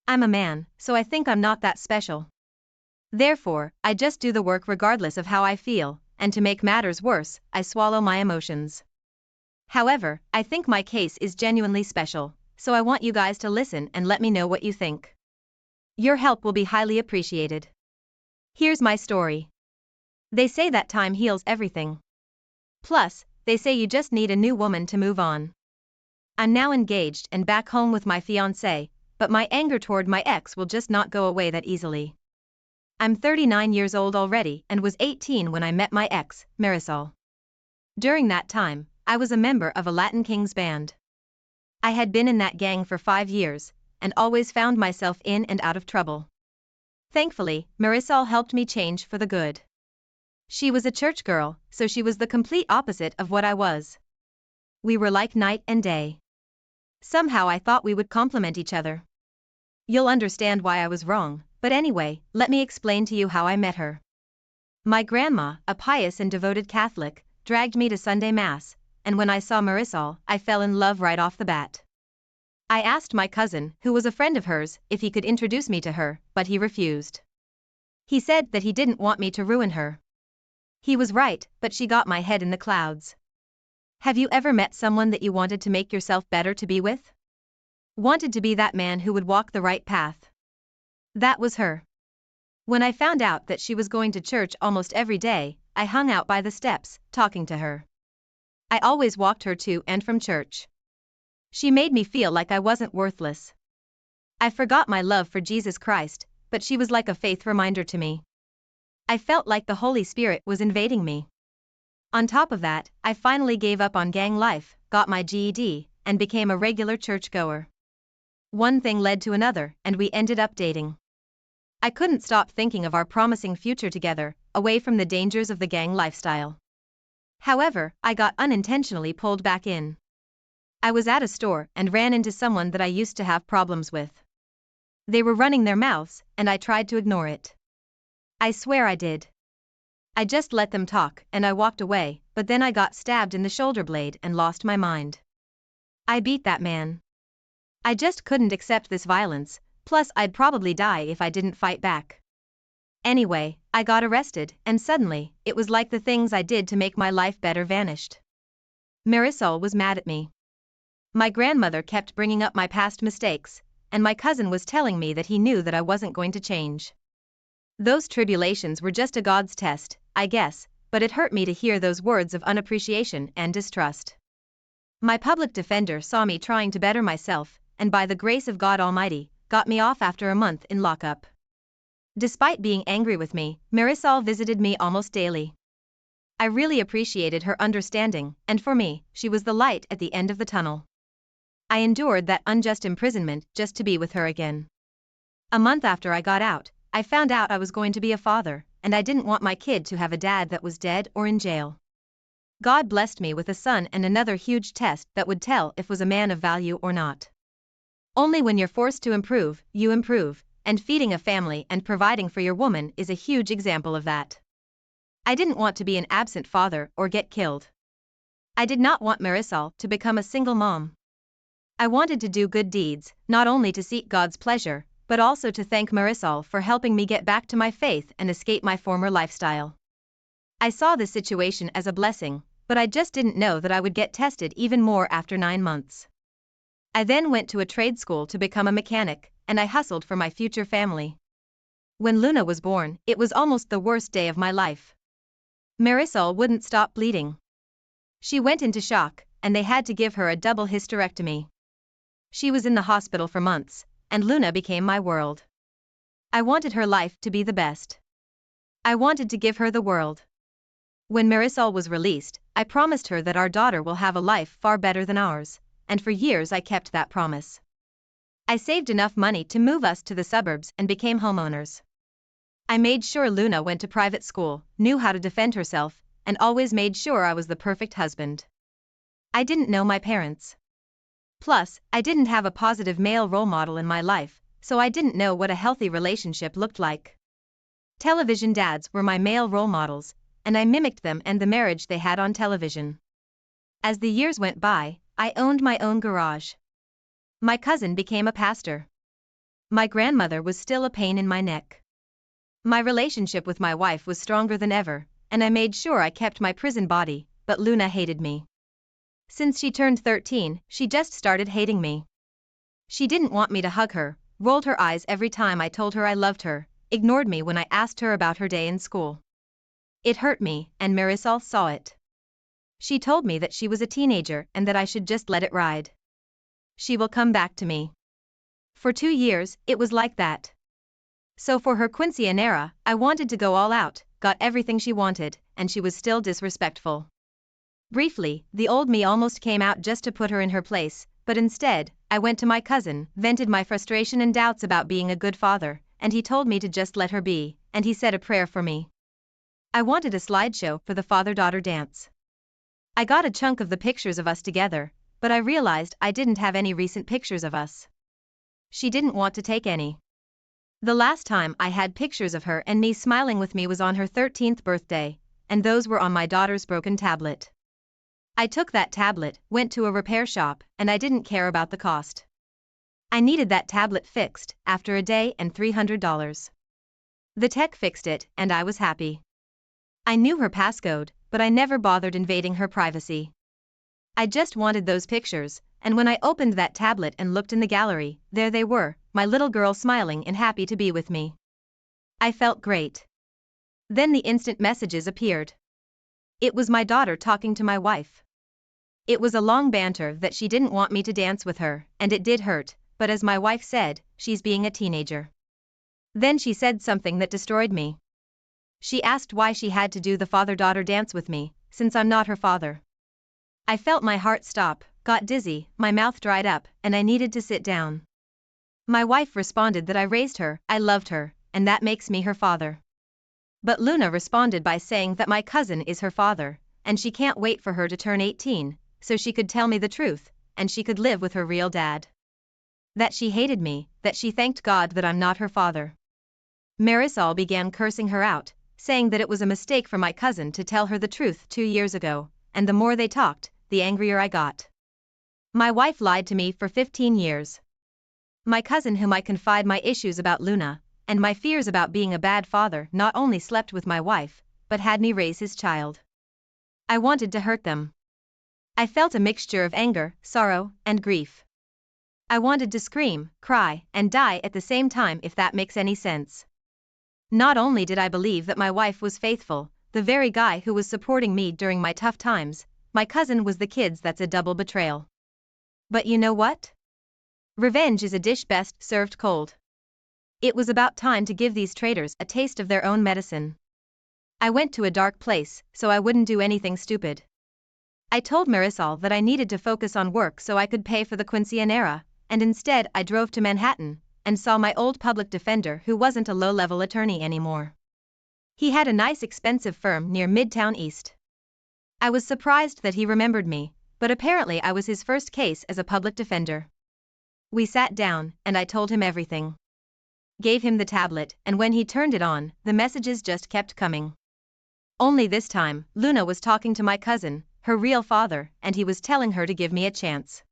I'm a man, so I think I'm not that special. Therefore, I just do the work regardless of how I feel, and to make matters worse, I swallow my emotions. However, I think my case is genuinely special, so I want you guys to listen and let me know what you think. Your help will be highly appreciated. Here's my story. They say that time heals everything. Plus, they say you just need a new woman to move on. I'm now engaged and back home with my fiancé, but my anger toward my ex will just not go away that easily. I'm 39 years old already and was 18 when I met my ex, Marisol. During that time, I was a member of a Latin Kings band. I had been in that gang for 5 years, and always found myself in and out of trouble. Thankfully, Marisol helped me change for the good. She was a church girl, so she was the complete opposite of what I was. We were like night and day. Somehow I thought we would complement each other. You'll understand why I was wrong, but anyway, let me explain to you how I met her. My grandma, a pious and devoted Catholic, dragged me to Sunday Mass, and when I saw Marisol, I fell in love right off the bat. I asked my cousin, who was a friend of hers, if he could introduce me to her, but he refused. He said that he didn't want me to ruin her. He was right, but she got my head in the clouds. Have you ever met someone that you wanted to make yourself better to be with? Wanted to be that man who would walk the right path. That was her. When I found out that she was going to church almost every day, I hung out by the steps, talking to her. I always walked her to and from church. She made me feel like I wasn't worthless. I forgot my love for Jesus Christ, but she was like a faith reminder to me. I felt like the Holy Spirit was invading me. On top of that, I finally gave up on gang life, got my GED, and became a regular churchgoer. One thing led to another, and we ended up dating. I couldn't stop thinking of our promising future together, away from the dangers of the gang lifestyle. However, I got unintentionally pulled back in. I was at a store and ran into someone that I used to have problems with. They were running their mouths, and I tried to ignore it. I swear I did. I just let them talk and I walked away, but then I got stabbed in the shoulder blade and lost my mind. I beat that man. I just couldn't accept this violence, plus I'd probably die if I didn't fight back. Anyway, I got arrested, and suddenly, it was like the things I did to make my life better vanished. Marisol was mad at me. My grandmother kept bringing up my past mistakes, and my cousin was telling me that he knew that I wasn't going to change. Those tribulations were just a God's test, I guess, but it hurt me to hear those words of unappreciation and distrust. My public defender saw me trying to better myself, and by the grace of God Almighty, got me off after a month in lockup. Despite being angry with me, Marisol visited me almost daily. I really appreciated her understanding, and for me, she was the light at the end of the tunnel. I endured that unjust imprisonment just to be with her again. A month after I got out, I found out I was going to be a father, and I didn't want my kid to have a dad that was dead or in jail. God blessed me with a son and another huge test that would tell if was a man of value or not. Only when you're forced to improve, you improve, and feeding a family and providing for your woman is a huge example of that. I didn't want to be an absent father or get killed. I did not want Marisol to become a single mom. I wanted to do good deeds, not only to seek God's pleasure, but also to thank Marisol for helping me get back to my faith and escape my former lifestyle. I saw this situation as a blessing, but I just didn't know that I would get tested even more after 9 months. I then went to a trade school to become a mechanic, and I hustled for my future family. When Luna was born, it was almost the worst day of my life. Marisol wouldn't stop bleeding. She went into shock, and they had to give her a double hysterectomy. She was in the hospital for months, and Luna became my world. I wanted her life to be the best. I wanted to give her the world. When Marisol was released, I promised her that our daughter will have a life far better than ours, and for years I kept that promise. I saved enough money to move us to the suburbs and became homeowners. I made sure Luna went to private school, knew how to defend herself, and always made sure I was the perfect husband. I didn't know my parents. Plus, I didn't have a positive male role model in my life, so I didn't know what a healthy relationship looked like. Television dads were my male role models, and I mimicked them and the marriage they had on television. As the years went by, I owned my own garage. My cousin became a pastor. My grandmother was still a pain in my neck. My relationship with my wife was stronger than ever, and I made sure I kept my prison body, but Luna hated me. Since she turned 13, she just started hating me. She didn't want me to hug her, rolled her eyes every time I told her I loved her, ignored me when I asked her about her day in school. It hurt me, and Marisol saw it. She told me that she was a teenager and that I should just let it ride. She will come back to me. For 2 years, it was like that. So for her quinceañera, I wanted to go all out, got everything she wanted, and she was still disrespectful. Briefly, the old me almost came out just to put her in her place, but instead, I went to my cousin, vented my frustration and doubts about being a good father, and he told me to just let her be, and he said a prayer for me. I wanted a slideshow for the father-daughter dance. I got a chunk of the pictures of us together, but I realized I didn't have any recent pictures of us. She didn't want to take any. The last time I had pictures of her and me smiling with me was on her 13th birthday, and those were on my daughter's broken tablet. I took that tablet, went to a repair shop, and I didn't care about the cost. I needed that tablet fixed, after a day and $300. The tech fixed it, and I was happy. I knew her passcode, but I never bothered invading her privacy. I just wanted those pictures, and when I opened that tablet and looked in the gallery, there they were, my little girl smiling and happy to be with me. I felt great. Then the instant messages appeared. It was my daughter talking to my wife. It was a long banter that she didn't want me to dance with her, and it did hurt, but as my wife said, she's being a teenager. Then she said something that destroyed me. She asked why she had to do the father-daughter dance with me, since I'm not her father. I felt my heart stop, got dizzy, my mouth dried up, and I needed to sit down. My wife responded that I raised her, I loved her, and that makes me her father. But Luna responded by saying that my cousin is her father, and she can't wait for her to turn 18, so she could tell me the truth, and she could live with her real dad. That she hated me, that she thanked God that I'm not her father. Marisol began cursing her out, saying that it was a mistake for my cousin to tell her the truth 2 years ago, and the more they talked, the angrier I got. My wife lied to me for 15 years. My cousin, whom I confide my issues about Luna, and my fears about being a bad father, not only slept with my wife, but had me raise his child. I wanted to hurt them. I felt a mixture of anger, sorrow, and grief. I wanted to scream, cry, and die at the same time, if that makes any sense. Not only did I believe that my wife was faithful, the very guy who was supporting me during my tough times, my cousin was the kid's. That's a double betrayal. But you know what? Revenge is a dish best served cold. It was about time to give these traitors a taste of their own medicine. I went to a dark place, so I wouldn't do anything stupid. I told Marisol that I needed to focus on work so I could pay for the quinceañera, and instead I drove to Manhattan, and saw my old public defender who wasn't a low-level attorney anymore. He had a nice expensive firm near Midtown East. I was surprised that he remembered me, but apparently I was his first case as a public defender. We sat down, and I told him everything. Gave him the tablet, and when he turned it on, the messages just kept coming. Only this time, Luna was talking to my cousin, her real father, and he was telling her to give me a chance.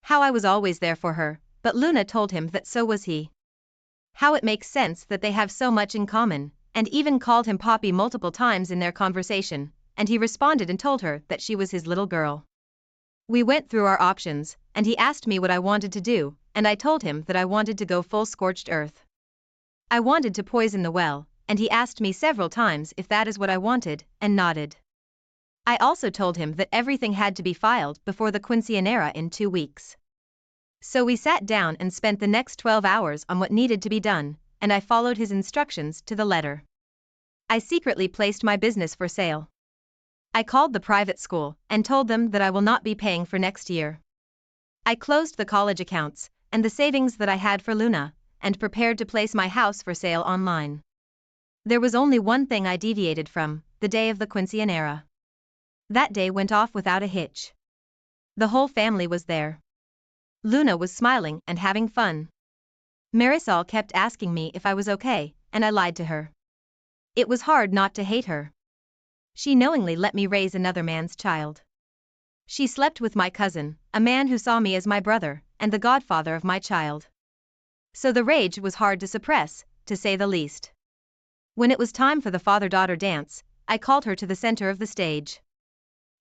How I was always there for her, but Luna told him that so was he. How it makes sense that they have so much in common, and even called him Poppy multiple times in their conversation, and he responded and told her that she was his little girl. We went through our options, and he asked me what I wanted to do, and I told him that I wanted to go full scorched earth. I wanted to poison the well, and he asked me several times if that is what I wanted, and nodded. I also told him that everything had to be filed before the quinceañera in 2 weeks. So we sat down and spent the next 12 hours on what needed to be done, and I followed his instructions to the letter. I secretly placed my business for sale. I called the private school and told them that I will not be paying for next year. I closed the college accounts and the savings that I had for Luna, and prepared to place my house for sale online. There was only one thing I deviated from: the day of the quinceañera. That day went off without a hitch. The whole family was there. Luna was smiling and having fun. Marisol kept asking me if I was okay, and I lied to her. It was hard not to hate her. She knowingly let me raise another man's child. She slept with my cousin, a man who saw me as my brother, and the godfather of my child. So the rage was hard to suppress, to say the least. When it was time for the father-daughter dance, I called her to the center of the stage.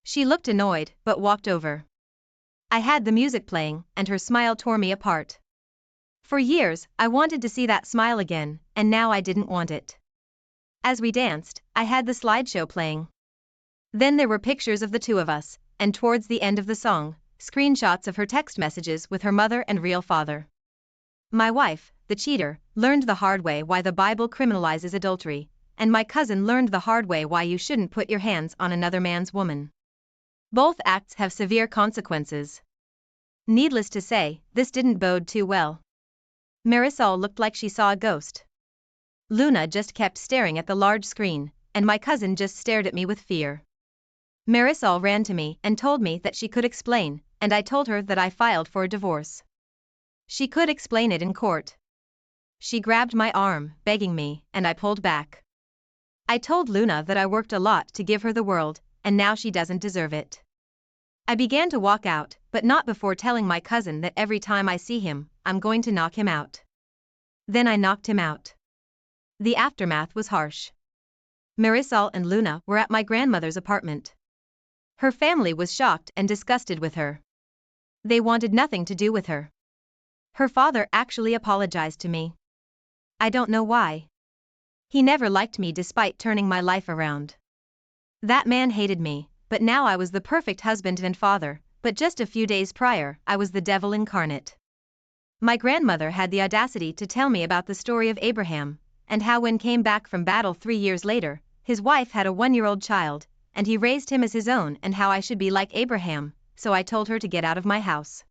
She looked annoyed, but walked over. I had the music playing, and her smile tore me apart. For years, I wanted to see that smile again, and now I didn't want it. As we danced, I had the slideshow playing. Then there were pictures of the two of us, and towards the end of the song, screenshots of her text messages with her mother and real father. My wife, the cheater, learned the hard way why the Bible criminalizes adultery, and my cousin learned the hard way why you shouldn't put your hands on another man's woman. Both acts have severe consequences. Needless to say, this didn't bode too well. Marisol looked like she saw a ghost. Luna just kept staring at the large screen, and my cousin just stared at me with fear. Marisol ran to me and told me that she could explain, and I told her that I filed for a divorce. She could explain it in court. She grabbed my arm, begging me, and I pulled back. I told Luna that I worked a lot to give her the world, and now she doesn't deserve it. I began to walk out, but not before telling my cousin that every time I see him, I'm going to knock him out. Then I knocked him out. The aftermath was harsh. Marisol and Luna were at my grandmother's apartment. Her family was shocked and disgusted with her. They wanted nothing to do with her. Her father actually apologized to me. I don't know why. He never liked me despite turning my life around. That man hated me, but now I was the perfect husband and father, but just a few days prior, I was the devil incarnate. My grandmother had the audacity to tell me about the story of Abraham, and how when came back from battle 3 years later, his wife had a 1-year-old child, and he raised him as his own, and how I should be like Abraham, so I told her to get out of my house.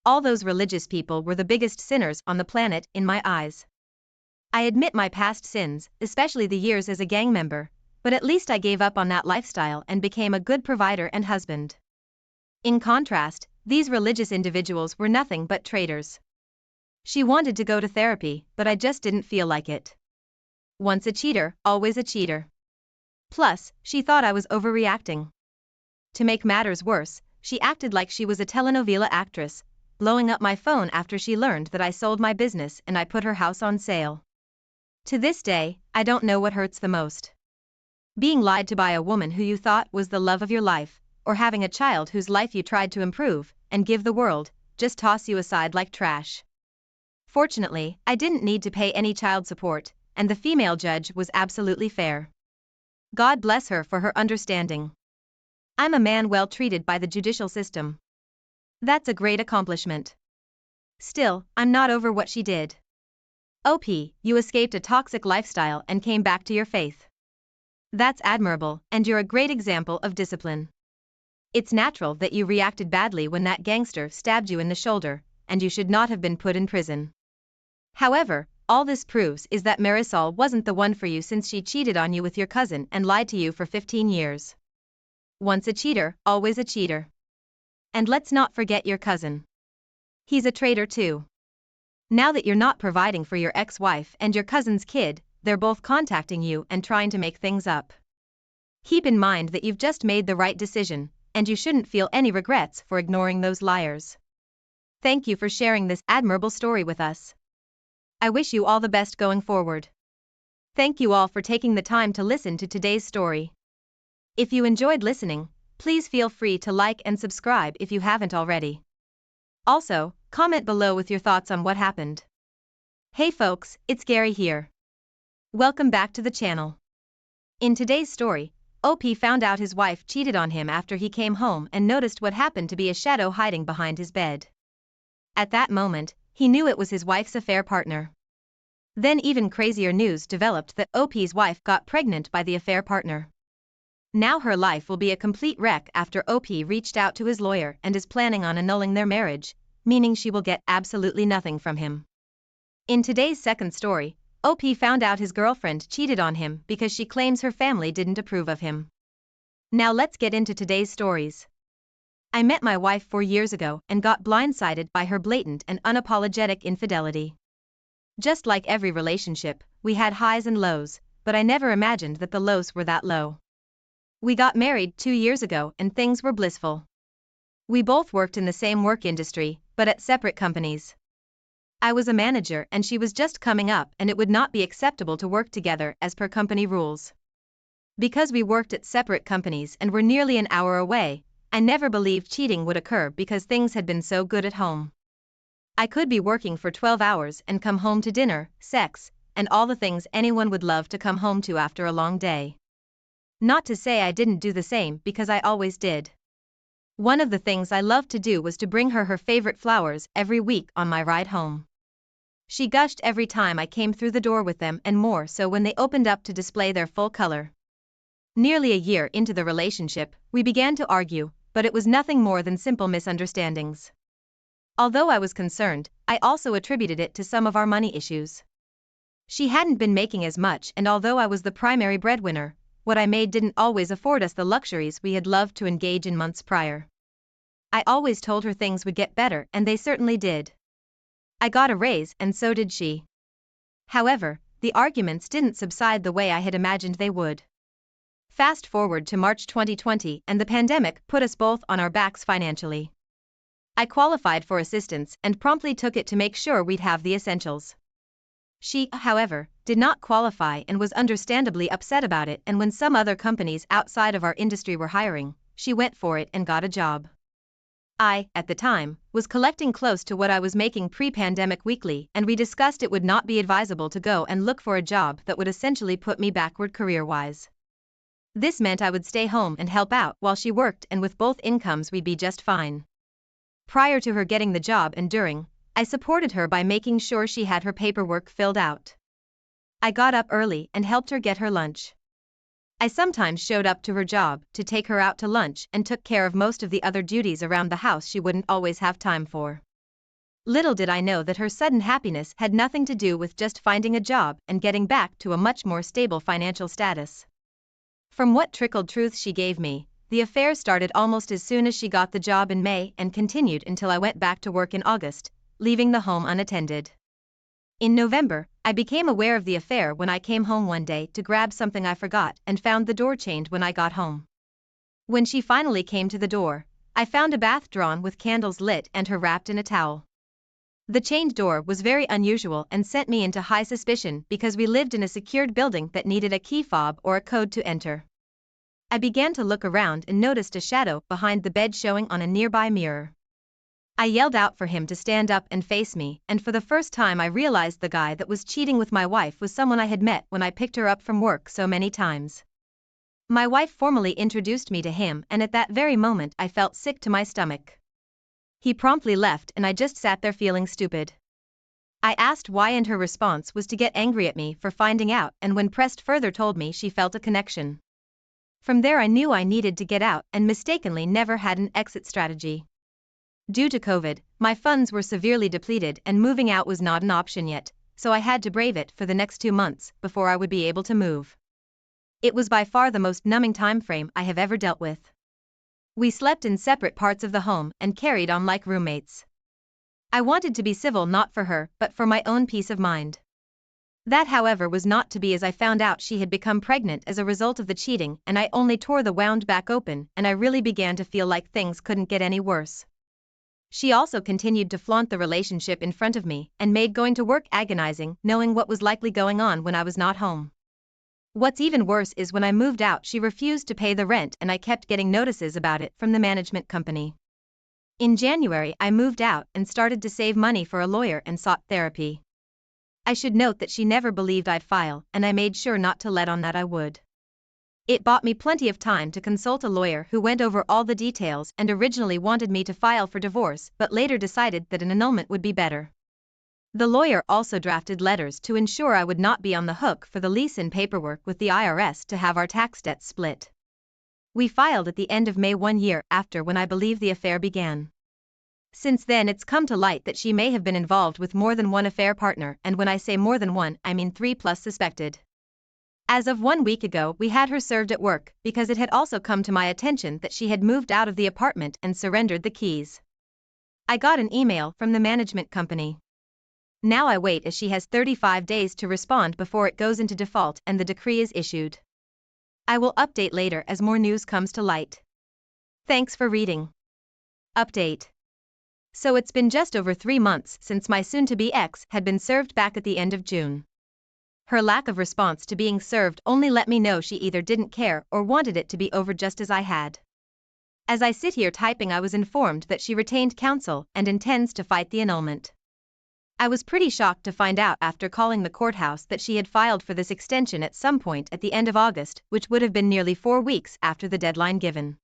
All those religious people were the biggest sinners on the planet in my eyes. I admit my past sins, especially the years as a gang member, but at least I gave up on that lifestyle and became a good provider and husband. In contrast, these religious individuals were nothing but traitors. She wanted to go to therapy, but I just didn't feel like it. Once a cheater, always a cheater. Plus, she thought I was overreacting. To make matters worse, she acted like she was a telenovela actress, blowing up my phone after she learned that I sold my business and I put her house on sale. To this day, I don't know what hurts the most. Being lied to by a woman who you thought was the love of your life, or having a child whose life you tried to improve and give the world, just toss you aside like trash. Fortunately, I didn't need to pay any child support, and the female judge was absolutely fair. God bless her for her understanding. I'm a man well treated by the judicial system. That's a great accomplishment. Still, I'm not over what she did. OP, you escaped a toxic lifestyle and came back to your faith. That's admirable, and you're a great example of discipline. It's natural that you reacted badly when that gangster stabbed you in the shoulder, and you should not have been put in prison. However, all this proves is that Marisol wasn't the one for you since she cheated on you with your cousin and lied to you for 15 years. Once a cheater, always a cheater. And let's not forget your cousin. He's a traitor too. Now that you're not providing for your ex-wife and your cousin's kid, they're both contacting you and trying to make things up. Keep in mind that you've just made the right decision, and you shouldn't feel any regrets for ignoring those liars. Thank you for sharing this admirable story with us. I wish you all the best going forward. Thank you all for taking the time to listen to today's story. If you enjoyed listening, please feel free to like and subscribe if you haven't already. Also, comment below with your thoughts on what happened. Hey folks, it's Gary here. Welcome back to the channel. In today's story, OP found out his wife cheated on him after he came home and noticed what happened to be a shadow hiding behind his bed. At that moment, he knew it was his wife's affair partner. Then even crazier news developed that OP's wife got pregnant by the affair partner. Now her life will be a complete wreck after OP reached out to his lawyer and is planning on annulling their marriage, meaning she will get absolutely nothing from him. In today's second story, OP found out his girlfriend cheated on him because she claims her family didn't approve of him. Now let's get into today's stories. I met my wife 4 years ago and got blindsided by her blatant and unapologetic infidelity. Just like every relationship, we had highs and lows, but I never imagined that the lows were that low. We got married 2 years ago and things were blissful. We both worked in the same work industry, but at separate companies. I was a manager and she was just coming up, and it would not be acceptable to work together as per company rules. Because we worked at separate companies and were nearly an hour away, I never believed cheating would occur because things had been so good at home. I could be working for 12 hours and come home to dinner, sex, and all the things anyone would love to come home to after a long day. Not to say I didn't do the same, because I always did. One of the things I loved to do was to bring her her favorite flowers every week on my ride home. She gushed every time I came through the door with them, and more so when they opened up to display their full color. Nearly a year into the relationship, we began to argue, but it was nothing more than simple misunderstandings. Although I was concerned, I also attributed it to some of our money issues. She hadn't been making as much, and although I was the primary breadwinner, what I made didn't always afford us the luxuries we had loved to engage in months prior. I always told her things would get better, and they certainly did. I got a raise, and so did she. However, the arguments didn't subside the way I had imagined they would. Fast forward to March 2020, and the pandemic put us both on our backs financially. I qualified for assistance and promptly took it to make sure we'd have the essentials. She, however, did not qualify and was understandably upset about it, and when some other companies outside of our industry were hiring, she went for it and got a job. I, at the time, was collecting close to what I was making pre-pandemic weekly, and we discussed it would not be advisable to go and look for a job that would essentially put me backward career-wise. This meant I would stay home and help out while she worked, and with both incomes we'd be just fine. Prior to her getting the job and during, I supported her by making sure she had her paperwork filled out. I got up early and helped her get her lunch. I sometimes showed up to her job to take her out to lunch and took care of most of the other duties around the house she wouldn't always have time for. Little did I know that her sudden happiness had nothing to do with just finding a job and getting back to a much more stable financial status. From what trickled truth she gave me, the affair started almost as soon as she got the job in May and continued until I went back to work in August, leaving the home unattended. In November, I became aware of the affair when I came home one day to grab something I forgot and found the door chained when I got home. When she finally came to the door, I found a bath drawn with candles lit and her wrapped in a towel. The chained door was very unusual and sent me into high suspicion because we lived in a secured building that needed a key fob or a code to enter. I began to look around and noticed a shadow behind the bed showing on a nearby mirror. I yelled out for him to stand up and face me, and for the first time I realized the guy that was cheating with my wife was someone I had met when I picked her up from work so many times. My wife formally introduced me to him, and at that very moment I felt sick to my stomach. He promptly left and I just sat there feeling stupid. I asked why, and her response was to get angry at me for finding out, and when pressed further told me she felt a connection. From there I knew I needed to get out, and mistakenly never had an exit strategy. Due to COVID, my funds were severely depleted and moving out was not an option yet, so I had to brave it for the next 2 months before I would be able to move. It was by far the most numbing time frame I have ever dealt with. We slept in separate parts of the home and carried on like roommates. I wanted to be civil not for her but for my own peace of mind. That, however, was not to be, as I found out she had become pregnant as a result of the cheating, and I only tore the wound back open, and I really began to feel like things couldn't get any worse. She also continued to flaunt the relationship in front of me and made going to work agonizing, knowing what was likely going on when I was not home. What's even worse is when I moved out she refused to pay the rent, and I kept getting notices about it from the management company. In January I moved out and started to save money for a lawyer and sought therapy. I should note that she never believed I'd file, and I made sure not to let on that I would. It bought me plenty of time to consult a lawyer who went over all the details and originally wanted me to file for divorce but later decided that an annulment would be better. The lawyer also drafted letters to ensure I would not be on the hook for the lease and paperwork with the IRS to have our tax debts split. We filed at the end of May, 1 year after when I believe the affair began. Since then it's come to light that she may have been involved with more than one affair partner, and when I say more than one, I mean 3+ suspected. As of 1 week ago we had her served at work because it had also come to my attention that she had moved out of the apartment and surrendered the keys. I got an email from the management company. Now I wait, as she has 35 days to respond before it goes into default and the decree is issued. I will update later as more news comes to light. Thanks for reading. Update. So it's been just over 3 months since my soon-to-be ex had been served back at the end of June. Her lack of response to being served only let me know she either didn't care or wanted it to be over just as I had. As I sit here typing, I was informed that she retained counsel and intends to fight the annulment. I was pretty shocked to find out after calling the courthouse that she had filed for this extension at some point at the end of August, which would have been nearly 4 weeks after the deadline given.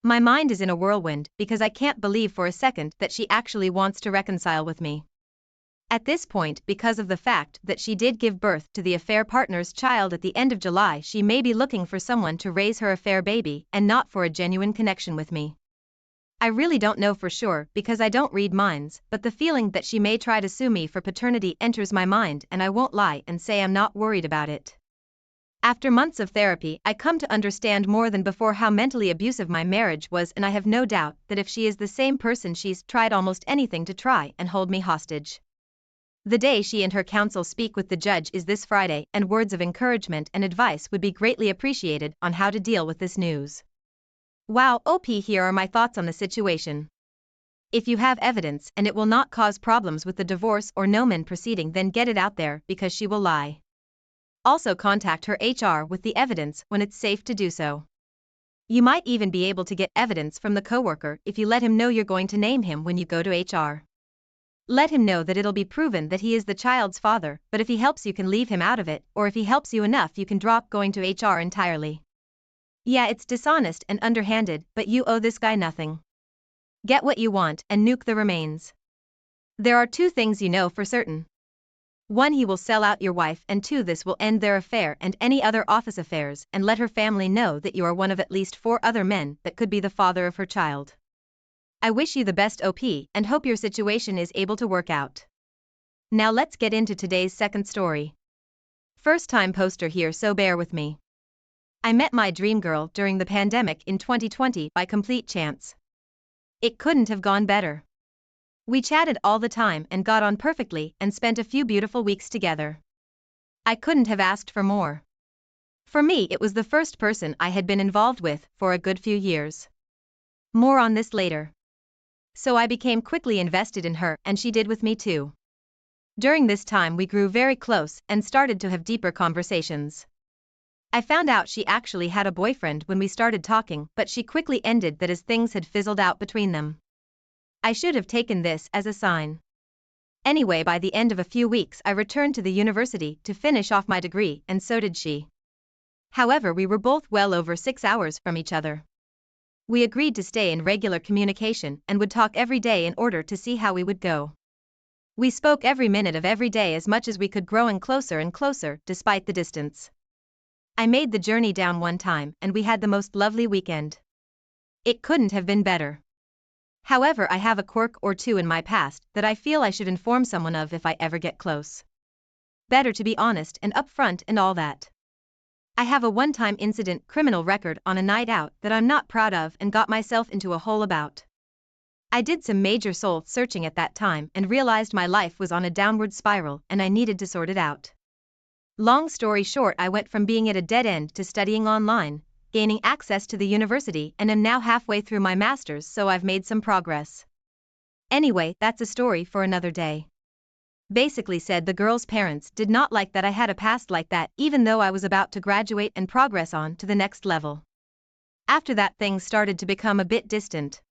My mind is in a whirlwind because I can't believe for a second that she actually wants to reconcile with me. At this point, because of the fact that she did give birth to the affair partner's child at the end of July, she may be looking for someone to raise her affair baby and not for a genuine connection with me. I really don't know for sure because I don't read minds, but the feeling that she may try to sue me for paternity enters my mind, and I won't lie and say I'm not worried about it. After months of therapy, I come to understand more than before how mentally abusive my marriage was, and I have no doubt that if she is the same person, she's tried almost anything to try and hold me hostage. The day she and her counsel speak with the judge is this Friday, and words of encouragement and advice would be greatly appreciated on how to deal with this news. Wow, OP, here are my thoughts on the situation. If you have evidence and it will not cause problems with the divorce or no-man proceeding, then get it out there because she will lie. Also contact her HR with the evidence when it's safe to do so. You might even be able to get evidence from the coworker if you let him know you're going to name him when you go to HR. Let him know that it'll be proven that he is the child's father, but if he helps you can leave him out of it, or if he helps you enough you can drop going to HR entirely. Yeah, it's dishonest and underhanded, but you owe this guy nothing. Get what you want and nuke the remains. There are 2 things you know for certain. 1, he will sell out your wife, and 2, this will end their affair and any other office affairs, and let her family know that you are one of at least 4 other men that could be the father of her child. I wish you the best, OP, and hope your situation is able to work out. Now let's get into today's second story. First time poster here, so bear with me. I met my dream girl during the pandemic in 2020 by complete chance. It couldn't have gone better. We chatted all the time and got on perfectly and spent a few beautiful weeks together. I couldn't have asked for more. For me, it was the first person I had been involved with for a good few years. More on this later. So I became quickly invested in her, and she did with me too. During this time we grew very close and started to have deeper conversations. I found out she actually had a boyfriend when we started talking, but she quickly ended that as things had fizzled out between them. I should have taken this as a sign. Anyway, by the end of a few weeks I returned to the university to finish off my degree, and so did she. However, we were both well over 6 hours from each other. We agreed to stay in regular communication and would talk every day in order to see how we would go. We spoke every minute of every day as much as we could, growing closer and closer despite the distance. I made the journey down one time and we had the most lovely weekend. It couldn't have been better. However, I have a quirk or 2 in my past that I feel I should inform someone of if I ever get close. Better to be honest and upfront and all that. I have a one-time incident criminal record on a night out that I'm not proud of and got myself into a hole about. I did some major soul searching at that time and realized my life was on a downward spiral and I needed to sort it out. Long story short, I went from being at a dead end to studying online, gaining access to the university, and am now halfway through my master's, so I've made some progress. Anyway, that's a story for another day. Basically said the girl's parents did not like that I had a past like that, even though I was about to graduate and progress on to the next level. After that, things started to become a bit distant.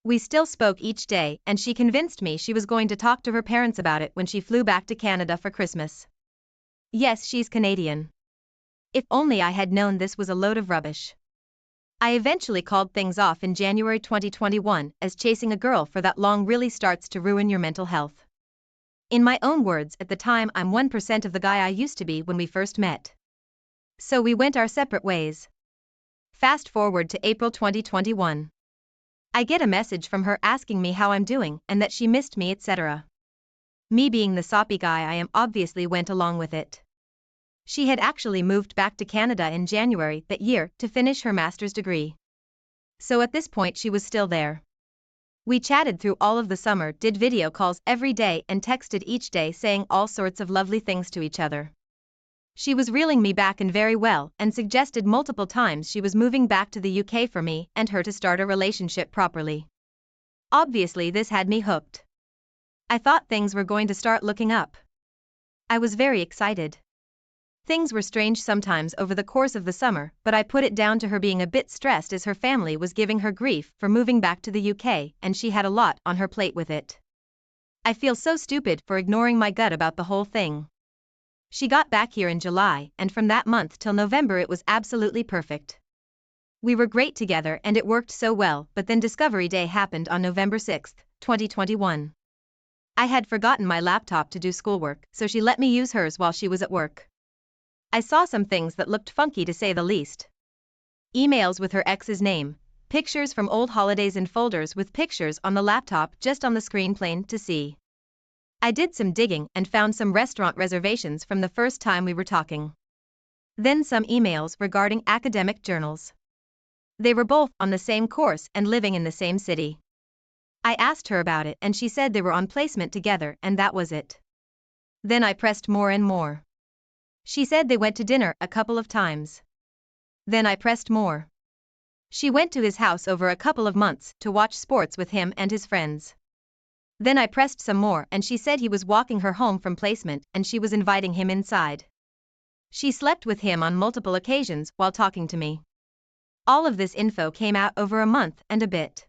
We still spoke each day, and she convinced me she was going to talk to her parents about it when she flew back to Canada for Christmas. Yes, she's Canadian. If only I had known this was a load of rubbish. I eventually called things off in January 2021, as chasing a girl for that long really starts to ruin your mental health. In my own words, at the time, I'm 1% of the guy I used to be when we first met. So we went our separate ways. Fast forward to April 2021. I get a message from her asking me how I'm doing and that she missed me, etc. Me being the soppy guy I am, obviously went along with it. She had actually moved back to Canada in January that year to finish her master's degree. So at this point she was still there. We chatted through all of the summer, did video calls every day and texted each day saying all sorts of lovely things to each other. She was reeling me back in very well and suggested multiple times she was moving back to the UK for me and her to start a relationship properly. Obviously, this had me hooked. I thought things were going to start looking up. I was very excited. Things were strange sometimes over the course of the summer, but I put it down to her being a bit stressed as her family was giving her grief for moving back to the UK and she had a lot on her plate with it. I feel so stupid for ignoring my gut about the whole thing. She got back here in July, and from that month till November it was absolutely perfect. We were great together and it worked so well, but then Discovery Day happened on November 6, 2021. I had forgotten my laptop to do schoolwork, so she let me use hers while she was at work. I saw some things that looked funky to say the least. Emails with her ex's name, pictures from old holidays and folders with pictures on the laptop just on the screen plain to see. I did some digging and found some restaurant reservations from the first time we were talking. Then some emails regarding academic journals. They were both on the same course and living in the same city. I asked her about it and she said they were on placement together and that was it. Then I pressed more and more. She said they went to dinner a couple of times. Then I pressed more. She went to his house over a couple of months to watch sports with him and his friends. Then I pressed some more and she said he was walking her home from placement and she was inviting him inside. She slept with him on multiple occasions while talking to me. All of this info came out over a month and a bit.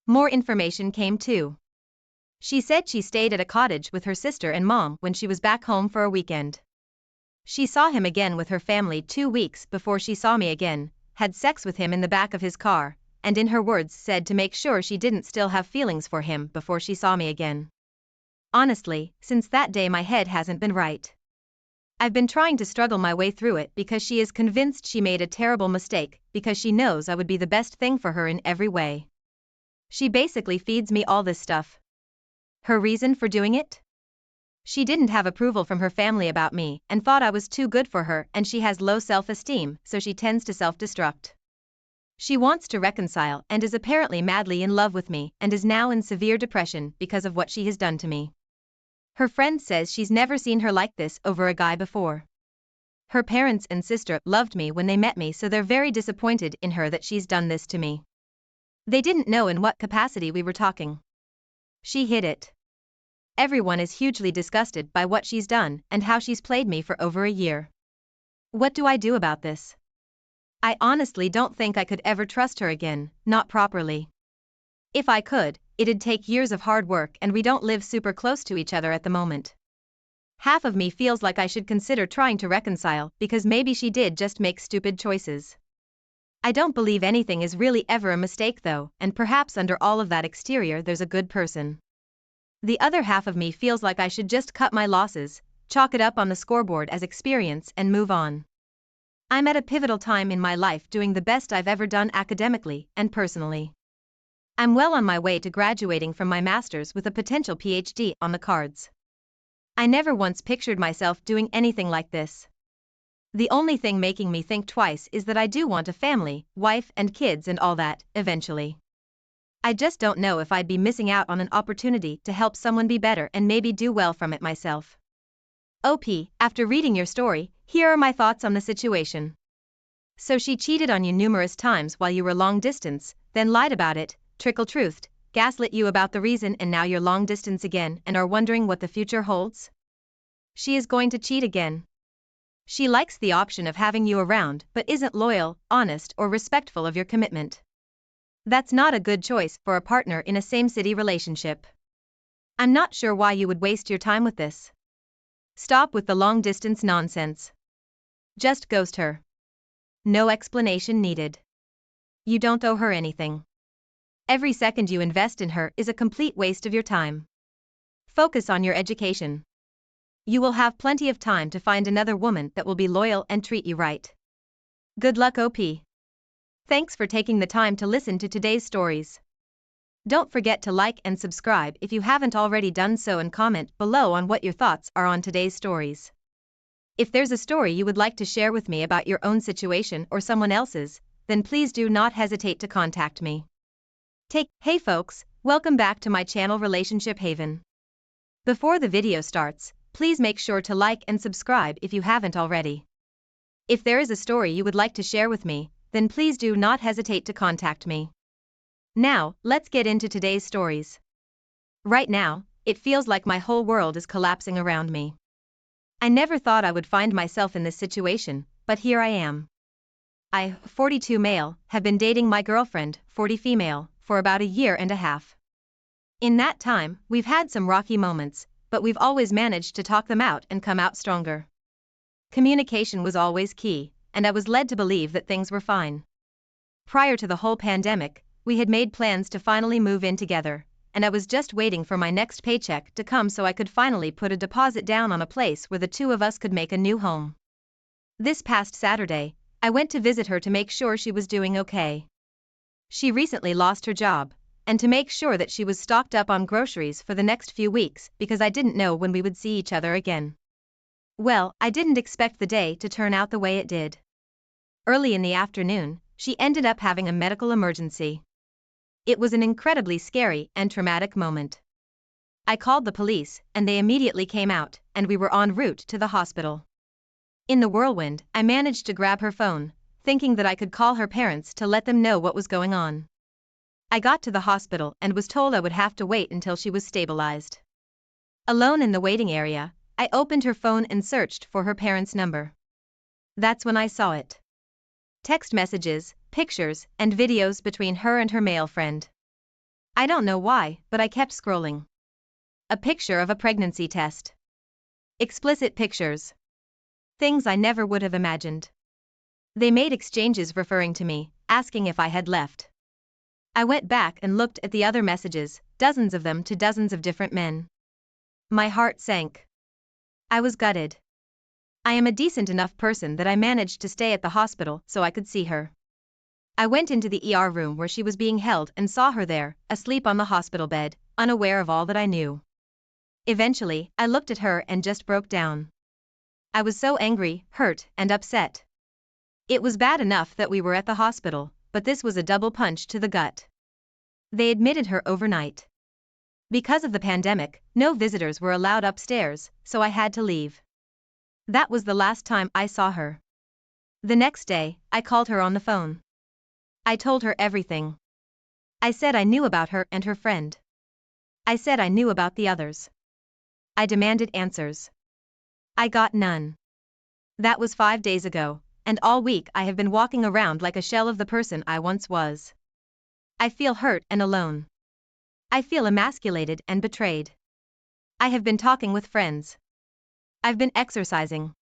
More information came too. She said she stayed at a cottage with her sister and mom when she was back home for a weekend. She saw him again with her family 2 weeks before she saw me again, had sex with him in the back of his car, and in her words said to make sure she didn't still have feelings for him before she saw me again. Honestly, since that day my head hasn't been right. I've been trying to struggle my way through it because she is convinced she made a terrible mistake because she knows I would be the best thing for her in every way. She basically feeds me all this stuff. Her reason for doing it? She didn't have approval from her family about me and thought I was too good for her and she has low self-esteem, so she tends to self-destruct. She wants to reconcile and is apparently madly in love with me and is now in severe depression because of what she has done to me. Her friend says she's never seen her like this over a guy before. Her parents and sister loved me when they met me, so they're very disappointed in her that she's done this to me. They didn't know in what capacity we were talking. She hid it. Everyone is hugely disgusted by what she's done and how she's played me for over a year. What do I do about this? I honestly don't think I could ever trust her again, not properly. If I could, it'd take years of hard work and we don't live super close to each other at the moment. Half of me feels like I should consider trying to reconcile because maybe she did just make stupid choices. I don't believe anything is really ever a mistake though, and perhaps under all of that exterior there's a good person. The other half of me feels like I should just cut my losses, chalk it up on the scoreboard as experience and move on. I'm at a pivotal time in my life doing the best I've ever done academically and personally. I'm well on my way to graduating from my master's with a potential PhD on the cards. I never once pictured myself doing anything like this. The only thing making me think twice is that I do want a family, wife and kids and all that, eventually. I just don't know if I'd be missing out on an opportunity to help someone be better and maybe do well from it myself. OP, after reading your story, here are my thoughts on the situation. So she cheated on you numerous times while you were long distance, then lied about it, trickle-truthed, gaslit you about the reason, and now you're long distance again and are wondering what the future holds? She is going to cheat again. She likes the option of having you around but isn't loyal, honest or respectful of your commitment. That's not a good choice for a partner in a same-city relationship. I'm not sure why you would waste your time with this. Stop with the long-distance nonsense. Just ghost her. No explanation needed. You don't owe her anything. Every second you invest in her is a complete waste of your time. Focus on your education. You will have plenty of time to find another woman that will be loyal and treat you right. Good luck, OP. Thanks for taking the time to listen to today's stories. Don't forget to like and subscribe if you haven't already done so, and comment below on what your thoughts are on today's stories. If there's a story you would like to share with me about your own situation or someone else's, then please do not hesitate to contact me. Hey folks, welcome back to my channel Relationship Haven. Before the video starts, please make sure to like and subscribe if you haven't already. If there is a story you would like to share with me, then please do not hesitate to contact me. Now, let's get into today's stories. Right now, it feels like my whole world is collapsing around me. I never thought I would find myself in this situation, but here I am. I, 42 male, have been dating my girlfriend, 40 female, for about a year and a half. In that time, we've had some rocky moments, but we've always managed to talk them out and come out stronger. Communication was always key, and I was led to believe that things were fine. Prior to the whole pandemic, we had made plans to finally move in together, and I was just waiting for my next paycheck to come so I could finally put a deposit down on a place where the two of us could make a new home. This past Saturday, I went to visit her to make sure she was doing okay. She recently lost her job, and to make sure that she was stocked up on groceries for the next few weeks because I didn't know when we would see each other again. Well, I didn't expect the day to turn out the way it did. Early in the afternoon, she ended up having a medical emergency. It was an incredibly scary and traumatic moment. I called the police, and they immediately came out, and we were en route to the hospital. In the whirlwind, I managed to grab her phone, thinking that I could call her parents to let them know what was going on. I got to the hospital and was told I would have to wait until she was stabilized. Alone in the waiting area, I opened her phone and searched for her parents' number. That's when I saw it. Text messages, pictures, and videos between her and her male friend. I don't know why, but I kept scrolling. A picture of a pregnancy test. Explicit pictures. Things I never would have imagined. They made exchanges referring to me, asking if I had left. I went back and looked at the other messages, dozens of them to dozens of different men. My heart sank. I was gutted. I am a decent enough person that I managed to stay at the hospital so I could see her. I went into the ER room where she was being held and saw her there, asleep on the hospital bed, unaware of all that I knew. Eventually, I looked at her and just broke down. I was so angry, hurt, and upset. It was bad enough that we were at the hospital, but this was a double punch to the gut. They admitted her overnight. Because of the pandemic, no visitors were allowed upstairs, so I had to leave. That was the last time I saw her. The next day, I called her on the phone. I told her everything. I said I knew about her and her friend. I said I knew about the others. I demanded answers. I got none. That was 5 days ago, and all week I have been walking around like a shell of the person I once was. I feel hurt and alone. I feel emasculated and betrayed. I have been talking with friends. I've been exercising.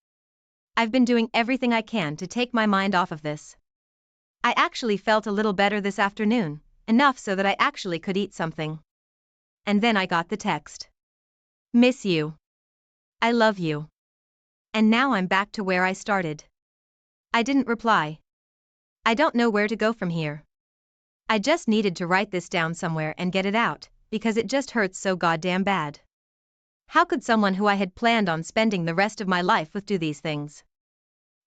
I've been doing everything I can to take my mind off of this. I actually felt a little better this afternoon, enough so that I actually could eat something. And then I got the text. Miss you. I love you. And now I'm back to where I started. I didn't reply. I don't know where to go from here. I just needed to write this down somewhere and get it out, because it just hurts so goddamn bad. How could someone who I had planned on spending the rest of my life with do these things?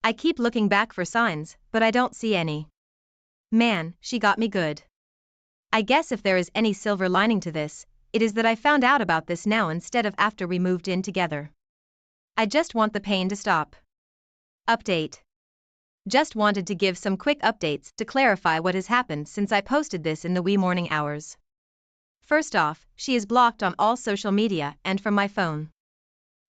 I keep looking back for signs, but I don't see any. Man, she got me good. I guess if there is any silver lining to this, it is that I found out about this now instead of after we moved in together. I just want the pain to stop. Update. Just wanted to give some quick updates to clarify what has happened since I posted this in the wee morning hours. First off, she is blocked on all social media and from my phone.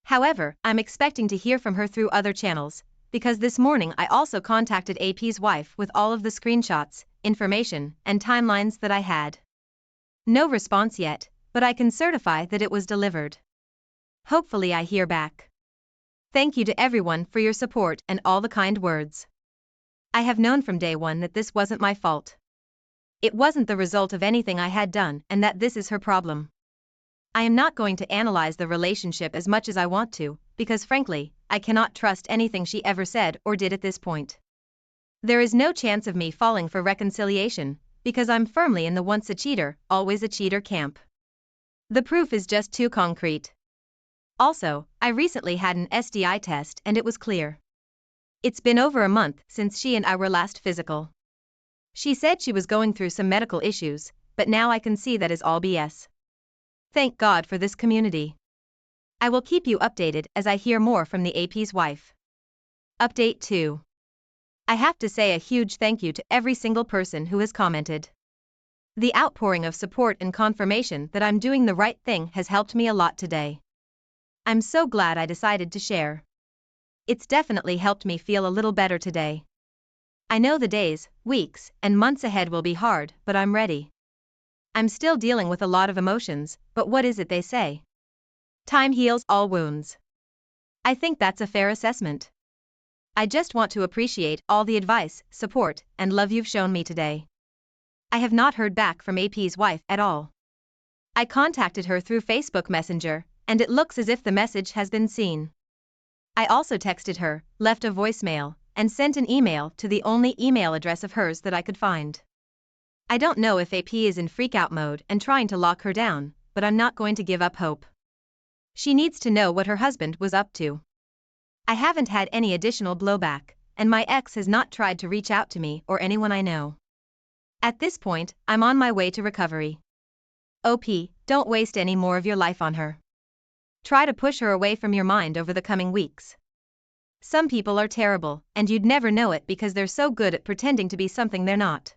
However, I'm expecting to hear from her through other channels, because this morning I also contacted AP's wife with all of the screenshots, information, and timelines that I had. No response yet, but I can certify that it was delivered. Hopefully I hear back. Thank you to everyone for your support and all the kind words. I have known from day one that this wasn't my fault. It wasn't the result of anything I had done and that this is her problem. I am not going to analyze the relationship as much as I want to, because frankly, I cannot trust anything she ever said or did at this point. There is no chance of me falling for reconciliation, because I'm firmly in the once a cheater, always a cheater camp. The proof is just too concrete. Also, I recently had an STI test and it was clear. It's been over a month since she and I were last physical. She said she was going through some medical issues, but now I can see that is all BS. Thank God for this community. I will keep you updated as I hear more from the AP's wife. Update 2. I have to say a huge thank you to every single person who has commented. The outpouring of support and confirmation that I'm doing the right thing has helped me a lot today. I'm so glad I decided to share. It's definitely helped me feel a little better today. I know the days, weeks, and months ahead will be hard, but I'm ready. I'm still dealing with a lot of emotions, but what is it they say? Time heals all wounds. I think that's a fair assessment. I just want to appreciate all the advice, support, and love you've shown me today. I have not heard back from AP's wife at all. I contacted her through Facebook Messenger, and it looks as if the message has been seen. I also texted her, left a voicemail, and sent an email to the only email address of hers that I could find. I don't know if AP is in freak-out mode and trying to lock her down, but I'm not going to give up hope. She needs to know what her husband was up to. I haven't had any additional blowback, and my ex has not tried to reach out to me or anyone I know. At this point, I'm on my way to recovery. OP, don't waste any more of your life on her. Try to push her away from your mind over the coming weeks. Some people are terrible, and you'd never know it because they're so good at pretending to be something they're not.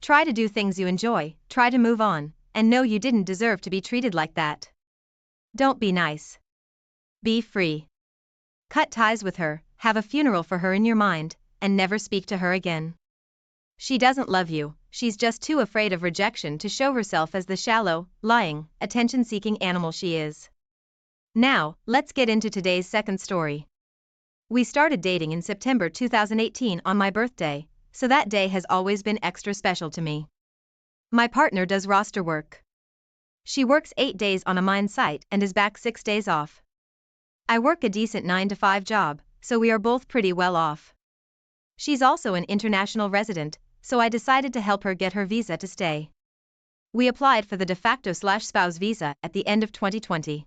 Try to do things you enjoy, try to move on, and know you didn't deserve to be treated like that. Don't be nice. Be free. Cut ties with her, have a funeral for her in your mind, and never speak to her again. She doesn't love you, she's just too afraid of rejection to show herself as the shallow, lying, attention-seeking animal she is. Now, let's get into today's second story. We started dating in September 2018 on my birthday, so that day has always been extra special to me. My partner does roster work. She works 8 days on a mine site and is back 6 days off. I work a decent 9-to-5 job, so we are both pretty well off. She's also an international resident, so I decided to help her get her visa to stay. We applied for the de facto/spouse visa at the end of 2020.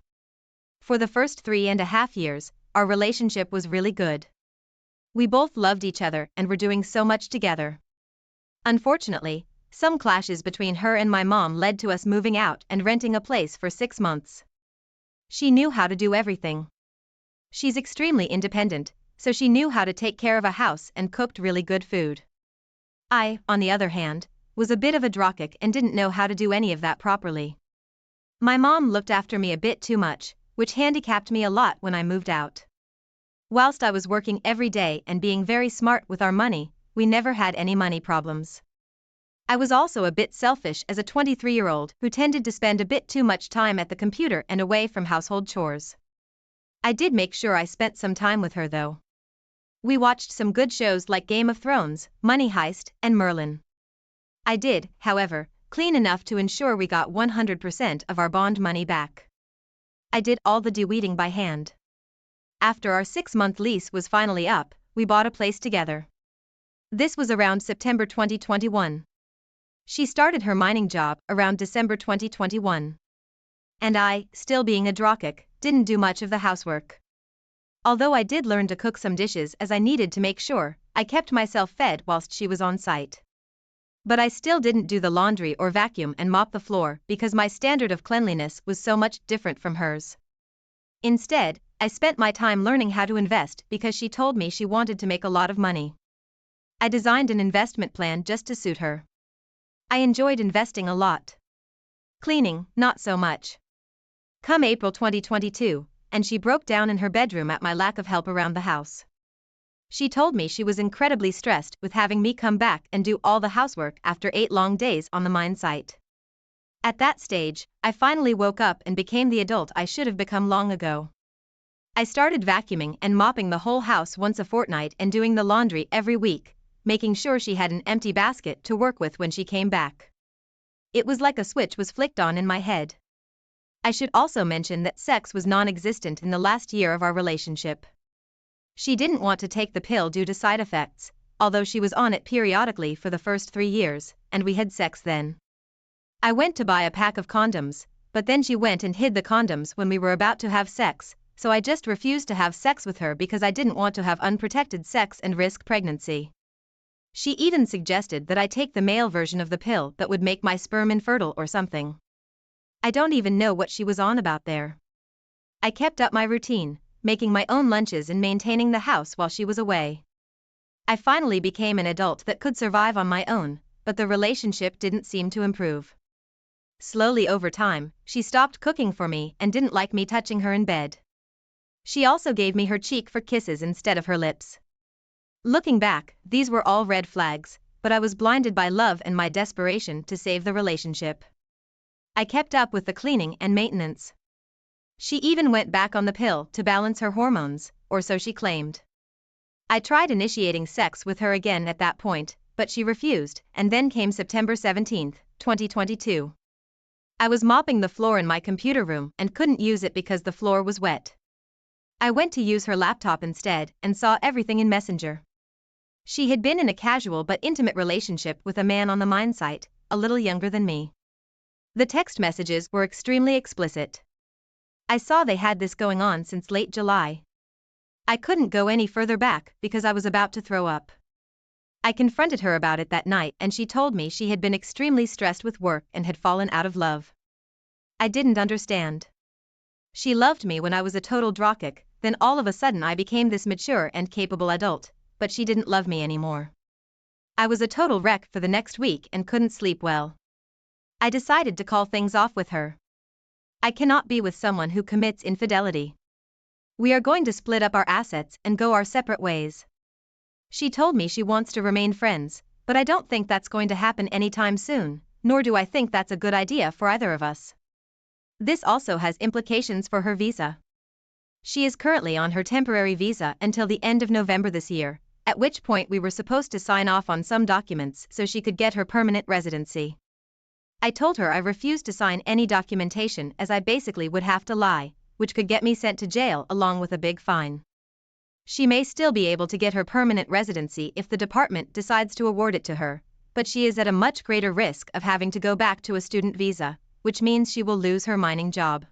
For the first 3.5 years, our relationship was really good. We both loved each other and were doing so much together. Unfortunately, some clashes between her and my mom led to us moving out and renting a place for 6 months. She knew how to do everything. She's extremely independent, so she knew how to take care of a house and cooked really good food. I, on the other hand, was a bit of a drockic and didn't know how to do any of that properly. My mom looked after me a bit too much, which handicapped me a lot when I moved out. Whilst I was working every day and being very smart with our money, we never had any money problems. I was also a bit selfish as a 23-year-old who tended to spend a bit too much time at the computer and away from household chores. I did make sure I spent some time with her though. We watched some good shows like Game of Thrones, Money Heist, and Merlin. I did, however, clean enough to ensure we got 100% of our bond money back. I did all the de-weeding by hand. After our 6-month lease was finally up, we bought a place together. This was around September 2021. She started her mining job around December 2021. And I, still being a drockic, didn't do much of the housework. Although I did learn to cook some dishes as I needed to make sure I kept myself fed whilst she was on site. But I still didn't do the laundry or vacuum and mop the floor because my standard of cleanliness was so much different from hers. Instead, I spent my time learning how to invest because she told me she wanted to make a lot of money. I designed an investment plan just to suit her. I enjoyed investing a lot. Cleaning, not so much. Come April 2022, and she broke down in her bedroom at my lack of help around the house. She told me she was incredibly stressed with having me come back and do all the housework after 8 long days on the mine site. At that stage, I finally woke up and became the adult I should have become long ago. I started vacuuming and mopping the whole house once a fortnight and doing the laundry every week, making sure she had an empty basket to work with when she came back. It was like a switch was flicked on in my head. I should also mention that sex was non-existent in the last year of our relationship. She didn't want to take the pill due to side effects, although she was on it periodically for the first 3 years, and we had sex then. I went to buy a pack of condoms, but then she went and hid the condoms when we were about to have sex, so I just refused to have sex with her because I didn't want to have unprotected sex and risk pregnancy. She even suggested that I take the male version of the pill that would make my sperm infertile or something. I don't even know what she was on about there. I kept up my routine, making my own lunches and maintaining the house while she was away. I finally became an adult that could survive on my own, but the relationship didn't seem to improve. Slowly over time, she stopped cooking for me and didn't like me touching her in bed. She also gave me her cheek for kisses instead of her lips. Looking back, these were all red flags, but I was blinded by love and my desperation to save the relationship. I kept up with the cleaning and maintenance. She even went back on the pill to balance her hormones, or so she claimed. I tried initiating sex with her again at that point, but she refused, and then came September 17, 2022. I was mopping the floor in my computer room and couldn't use it because the floor was wet. I went to use her laptop instead and saw everything in Messenger. She had been in a casual but intimate relationship with a man on the Mine site, a little younger than me. The text messages were extremely explicit. I saw they had this going on since late July. I couldn't go any further back because I was about to throw up. I confronted her about it that night and she told me she had been extremely stressed with work and had fallen out of love. I didn't understand. She loved me when I was a total dropkick, then all of a sudden I became this mature and capable adult, but she didn't love me anymore. I was a total wreck for the next week and couldn't sleep well. I decided to call things off with her. I cannot be with someone who commits infidelity. We are going to split up our assets and go our separate ways. She told me she wants to remain friends, but I don't think that's going to happen anytime soon, nor do I think that's a good idea for either of us. This also has implications for her visa. She is currently on her temporary visa until the end of November this year, at which point we were supposed to sign off on some documents so she could get her permanent residency. I told her I refused to sign any documentation as I basically would have to lie, which could get me sent to jail along with a big fine. She may still be able to get her permanent residency if the department decides to award it to her, but she is at a much greater risk of having to go back to a student visa, which means she will lose her mining job.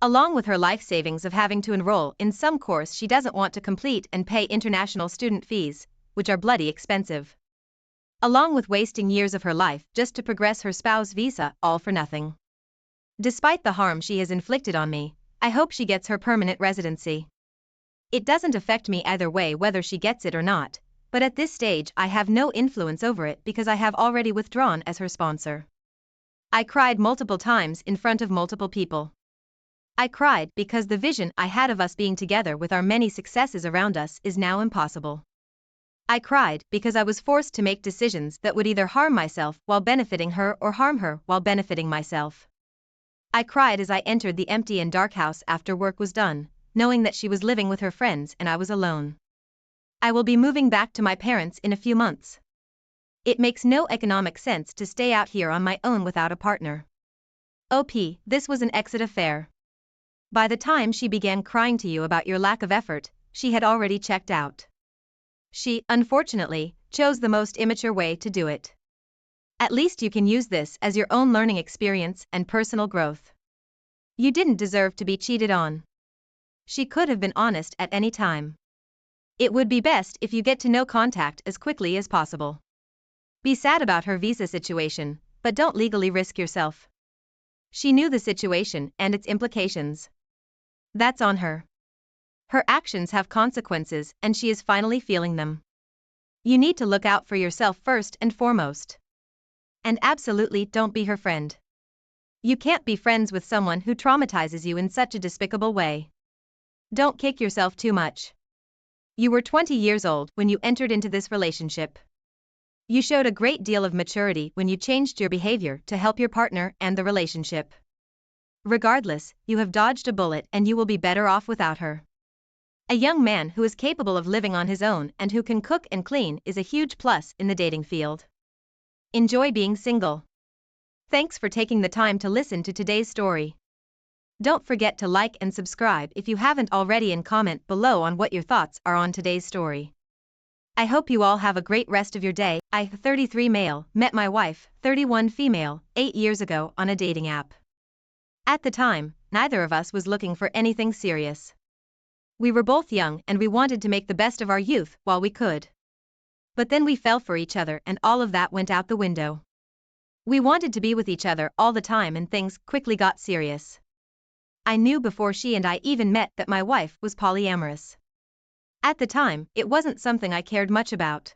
Along with her life savings of having to enroll in some course she doesn't want to complete and pay international student fees, which are bloody expensive. Along with wasting years of her life just to progress her spouse visa, all for nothing. Despite the harm she has inflicted on me, I hope she gets her permanent residency. It doesn't affect me either way whether she gets it or not, but at this stage I have no influence over it because I have already withdrawn as her sponsor. I cried multiple times in front of multiple people. I cried because the vision I had of us being together with our many successes around us is now impossible. I cried because I was forced to make decisions that would either harm myself while benefiting her or harm her while benefiting myself. I cried as I entered the empty and dark house after work was done, knowing that she was living with her friends and I was alone. I will be moving back to my parents in a few months. It makes no economic sense to stay out here on my own without a partner. This was an exit affair. By the time she began crying to you about your lack of effort, she had already checked out. She, unfortunately, chose the most immature way to do it. At least you can use this as your own learning experience and personal growth. You didn't deserve to be cheated on. She could have been honest at any time. It would be best if you get to no contact as quickly as possible. Be sad about her visa situation, but don't legally risk yourself. She knew the situation and its implications. That's on her. Her actions have consequences and she is finally feeling them. You need to look out for yourself first and foremost. And absolutely don't be her friend. You can't be friends with someone who traumatizes you in such a despicable way. Don't kick yourself too much. You were 20 years old when you entered into this relationship. You showed a great deal of maturity when you changed your behavior to help your partner and the relationship. Regardless, you have dodged a bullet and you will be better off without her. A young man who is capable of living on his own and who can cook and clean is a huge plus in the dating field. Enjoy being single. Thanks for taking the time to listen to today's story. Don't forget to like and subscribe if you haven't already and comment below on what your thoughts are on today's story. I hope you all have a great rest of your day. I, 33 male, met my wife, 31 female, 8 years ago on a dating app. At the time, neither of us was looking for anything serious. We were both young and we wanted to make the best of our youth while we could. But then we fell for each other and all of that went out the window. We wanted to be with each other all the time and things quickly got serious. I knew before she and I even met that my wife was polyamorous. At the time, it wasn't something I cared much about.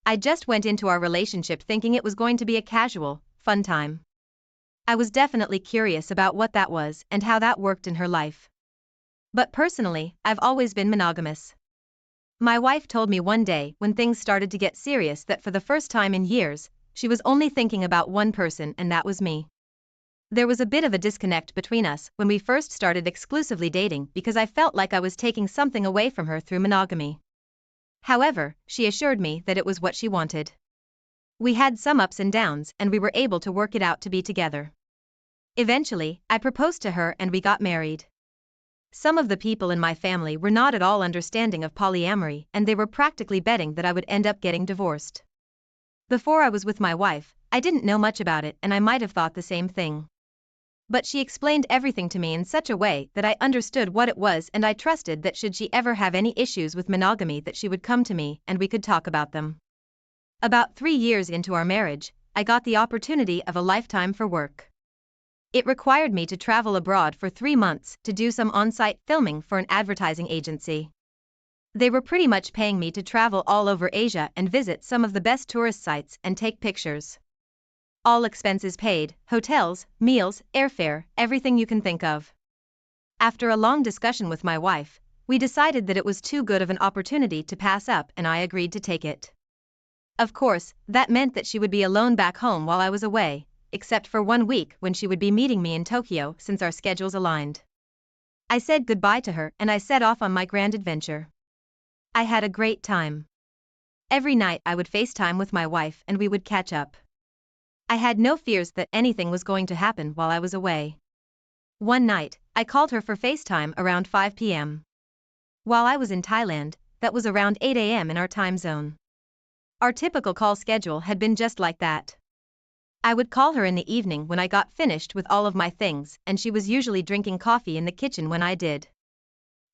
I just went into our relationship thinking it was going to be a casual, fun time. I was definitely curious about what that was and how that worked in her life. But personally, I've always been monogamous. My wife told me one day when things started to get serious that for the first time in years, she was only thinking about one person, and that was me. There was a bit of a disconnect between us when we first started exclusively dating because I felt like I was taking something away from her through monogamy. However, she assured me that it was what she wanted. We had some ups and downs, and we were able to work it out to be together. Eventually, I proposed to her and we got married. Some of the people in my family were not at all understanding of polyamory, and they were practically betting that I would end up getting divorced. Before I was with my wife, I didn't know much about it, and I might have thought the same thing. But she explained everything to me in such a way that I understood what it was, and I trusted that should she ever have any issues with monogamy that she would come to me and we could talk about them. About 3 years into our marriage, I got the opportunity of a lifetime for work. It required me to travel abroad for 3 months to do some on-site filming for an advertising agency. They were pretty much paying me to travel all over Asia and visit some of the best tourist sites and take pictures. All expenses paid, hotels, meals, airfare, everything you can think of. After a long discussion with my wife, we decided that it was too good of an opportunity to pass up, and I agreed to take it. Of course, that meant that she would be alone back home while I was away, except for 1 week when she would be meeting me in Tokyo since our schedules aligned. I said goodbye to her and I set off on my grand adventure. I had a great time. Every night I would FaceTime with my wife and we would catch up. I had no fears that anything was going to happen while I was away. One night, I called her for FaceTime around 5 p.m. While I was in Thailand, that was around 8 a.m. in our time zone. Our typical call schedule had been just like that. I would call her in the evening when I got finished with all of my things, and she was usually drinking coffee in the kitchen when I did.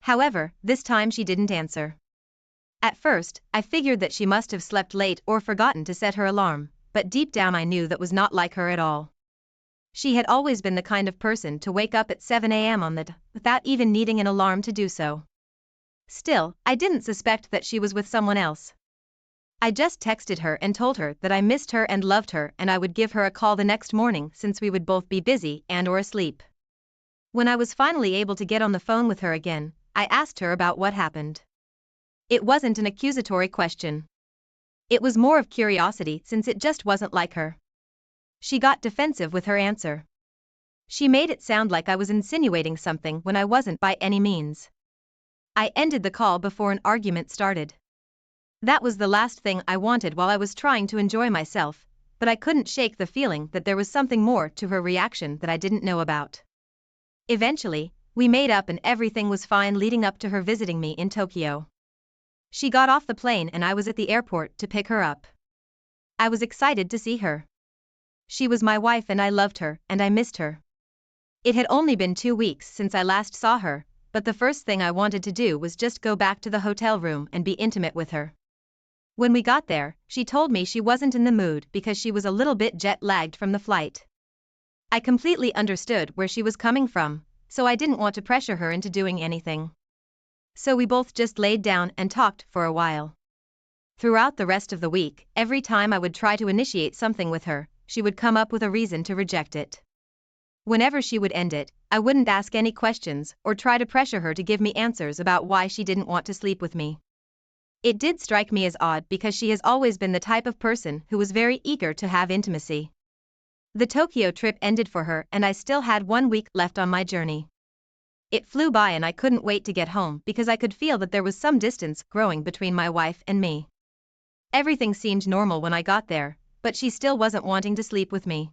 However, this time she didn't answer. At first, I figured that she must have slept late or forgotten to set her alarm, but deep down I knew that was not like her at all. She had always been the kind of person to wake up at 7 a.m. on the dot, without even needing an alarm to do so. Still, I didn't suspect that she was with someone else. I just texted her and told her that I missed her and loved her and I would give her a call the next morning since we would both be busy and or asleep. When I was finally able to get on the phone with her again, I asked her about what happened. It wasn't an accusatory question. It was more of curiosity since it just wasn't like her. She got defensive with her answer. She made it sound like I was insinuating something when I wasn't by any means. I ended the call before an argument started. That was the last thing I wanted while I was trying to enjoy myself, but I couldn't shake the feeling that there was something more to her reaction that I didn't know about. Eventually, we made up and everything was fine leading up to her visiting me in Tokyo. She got off the plane and I was at the airport to pick her up. I was excited to see her. She was my wife and I loved her and I missed her. It had only been 2 weeks since I last saw her, but the first thing I wanted to do was just go back to the hotel room and be intimate with her. When we got there, she told me she wasn't in the mood because she was a little bit jet-lagged from the flight. I completely understood where she was coming from, so I didn't want to pressure her into doing anything. So we both just laid down and talked for a while. Throughout the rest of the week, every time I would try to initiate something with her, she would come up with a reason to reject it. Whenever she would end it, I wouldn't ask any questions or try to pressure her to give me answers about why she didn't want to sleep with me. It did strike me as odd because she has always been the type of person who was very eager to have intimacy. The Tokyo trip ended for her and I still had 1 week left on my journey. It flew by and I couldn't wait to get home because I could feel that there was some distance growing between my wife and me. Everything seemed normal when I got there, but she still wasn't wanting to sleep with me.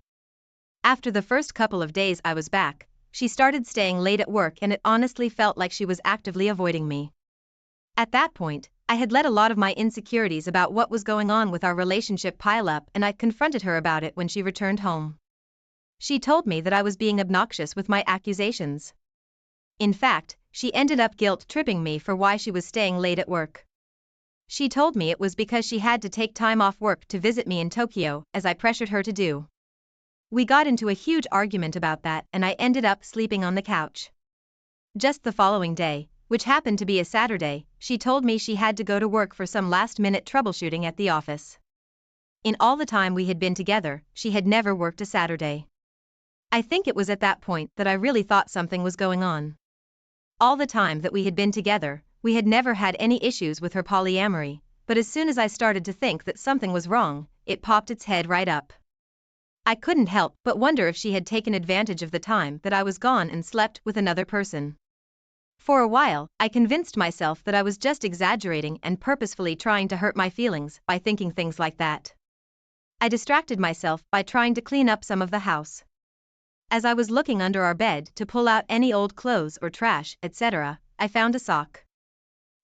After the first couple of days I was back, she started staying late at work and it honestly felt like she was actively avoiding me. At that point, I had let a lot of my insecurities about what was going on with our relationship pile up and I confronted her about it when she returned home. She told me that I was being obnoxious with my accusations. In fact, she ended up guilt-tripping me for why she was staying late at work. She told me it was because she had to take time off work to visit me in Tokyo, as I pressured her to do. We got into a huge argument about that and I ended up sleeping on the couch. Just the following day, which happened to be a Saturday, she told me she had to go to work for some last-minute troubleshooting at the office. In all the time we had been together, she had never worked a Saturday. I think it was at that point that I really thought something was going on. All the time that we had been together, we had never had any issues with her polyamory, but as soon as I started to think that something was wrong, it popped its head right up. I couldn't help but wonder if she had taken advantage of the time that I was gone and slept with another person. For a while, I convinced myself that I was just exaggerating and purposefully trying to hurt my feelings by thinking things like that. I distracted myself by trying to clean up some of the house. As I was looking under our bed to pull out any old clothes or trash, etc., I found a sock.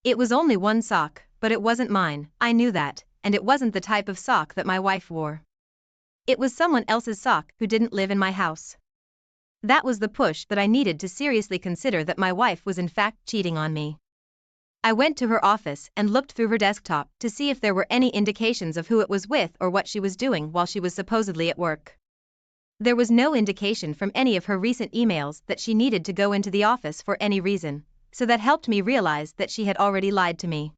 It was only one sock, but it wasn't mine, I knew that, and it wasn't the type of sock that my wife wore. It was someone else's sock who didn't live in my house. That was the push that I needed to seriously consider that my wife was in fact cheating on me. I went to her office and looked through her desktop to see if there were any indications of who it was with or what she was doing while she was supposedly at work. There was no indication from any of her recent emails that she needed to go into the office for any reason, so that helped me realize that she had already lied to me.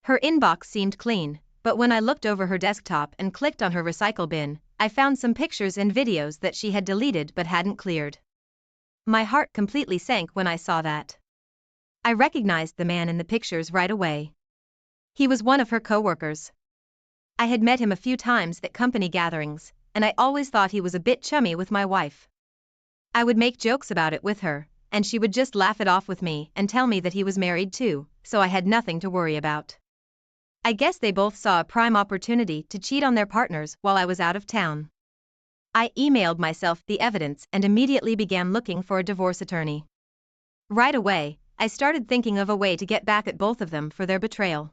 Her inbox seemed clean, but when I looked over her desktop and clicked on her recycle bin, I found some pictures and videos that she had deleted but hadn't cleared. My heart completely sank when I saw that. I recognized the man in the pictures right away. He was one of her coworkers. I had met him a few times at company gatherings, and I always thought he was a bit chummy with my wife. I would make jokes about it with her, and she would just laugh it off with me and tell me that he was married too, so I had nothing to worry about. I guess they both saw a prime opportunity to cheat on their partners while I was out of town. I emailed myself the evidence and immediately began looking for a divorce attorney. Right away, I started thinking of a way to get back at both of them for their betrayal.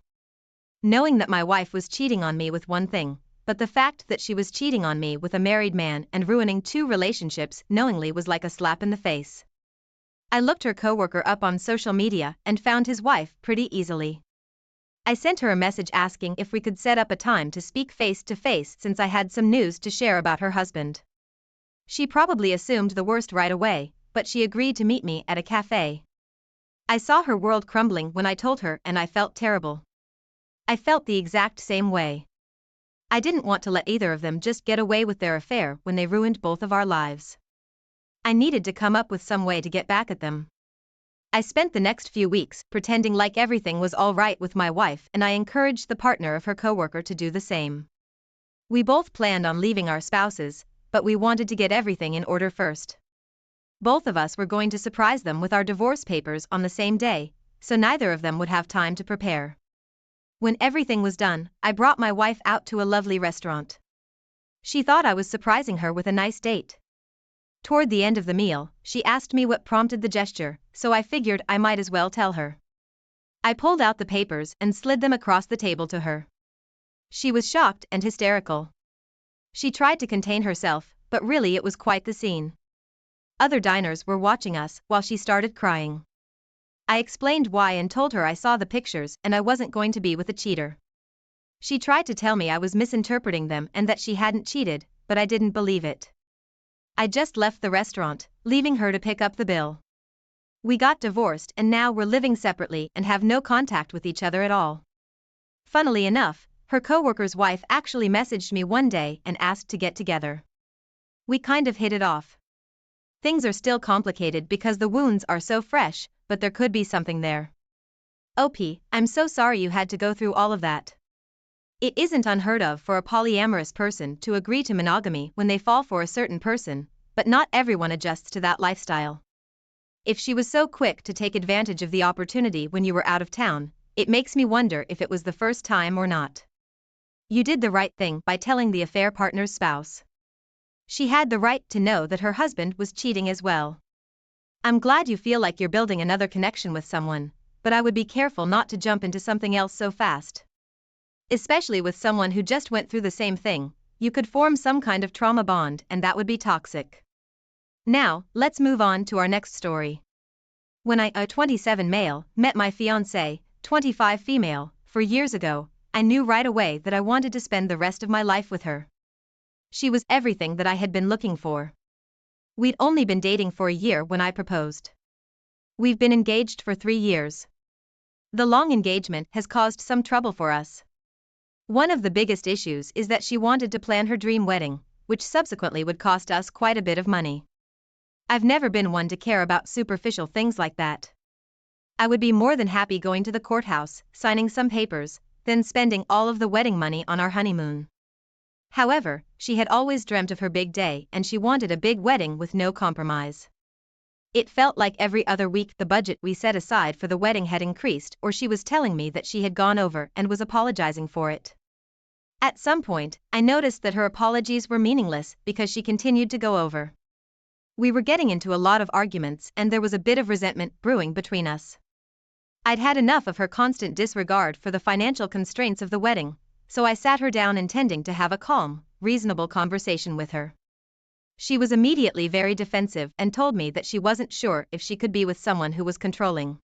Knowing that my wife was cheating on me with one thing, but the fact that she was cheating on me with a married man and ruining 2 relationships knowingly was like a slap in the face. I looked her coworker up on social media and found his wife pretty easily. I sent her a message asking if we could set up a time to speak face to face since I had some news to share about her husband. She probably assumed the worst right away, but she agreed to meet me at a cafe. I saw her world crumbling when I told her and I felt terrible. I felt the exact same way. I didn't want to let either of them just get away with their affair when they ruined both of our lives. I needed to come up with some way to get back at them. I spent the next few weeks pretending like everything was all right with my wife, and I encouraged the partner of her coworker to do the same. We both planned on leaving our spouses, but we wanted to get everything in order first. Both of us were going to surprise them with our divorce papers on the same day, so neither of them would have time to prepare. When everything was done, I brought my wife out to a lovely restaurant. She thought I was surprising her with a nice date. Toward the end of the meal, she asked me what prompted the gesture, so I figured I might as well tell her. I pulled out the papers and slid them across the table to her. She was shocked and hysterical. She tried to contain herself, but really it was quite the scene. Other diners were watching us while she started crying. I explained why and told her I saw the pictures and I wasn't going to be with a cheater. She tried to tell me I was misinterpreting them and that she hadn't cheated, but I didn't believe it. I just left the restaurant, leaving her to pick up the bill. We got divorced and now we're living separately and have no contact with each other at all. Funnily enough, her coworker's wife actually messaged me one day and asked to get together. We kind of hit it off. Things are still complicated because the wounds are so fresh, but there could be something there. OP, I'm so sorry you had to go through all of that. It isn't unheard of for a polyamorous person to agree to monogamy when they fall for a certain person, but not everyone adjusts to that lifestyle. If she was so quick to take advantage of the opportunity when you were out of town, it makes me wonder if it was the first time or not. You did the right thing by telling the affair partner's spouse. She had the right to know that her husband was cheating as well. I'm glad you feel like you're building another connection with someone, but I would be careful not to jump into something else so fast. Especially with someone who just went through the same thing, you could form some kind of trauma bond and that would be toxic. Now, let's move on to our next story. When I, a 27 male, met my fiancée, 25 female, 4 years ago, I knew right away that I wanted to spend the rest of my life with her. She was everything that I had been looking for. We'd only been dating for a year when I proposed. We've been engaged for 3 years. The long engagement has caused some trouble for us. One of the biggest issues is that she wanted to plan her dream wedding, which subsequently would cost us quite a bit of money. I've never been one to care about superficial things like that. I would be more than happy going to the courthouse, signing some papers, then spending all of the wedding money on our honeymoon. However, she had always dreamt of her big day and she wanted a big wedding with no compromise. It felt like every other week the budget we set aside for the wedding had increased, or she was telling me that she had gone over and was apologizing for it. At some point, I noticed that her apologies were meaningless because she continued to go over. We were getting into a lot of arguments and there was a bit of resentment brewing between us. I'd had enough of her constant disregard for the financial constraints of the wedding, so I sat her down intending to have a calm, reasonable conversation with her. She was immediately very defensive and told me that she wasn't sure if she could be with someone who was controlling.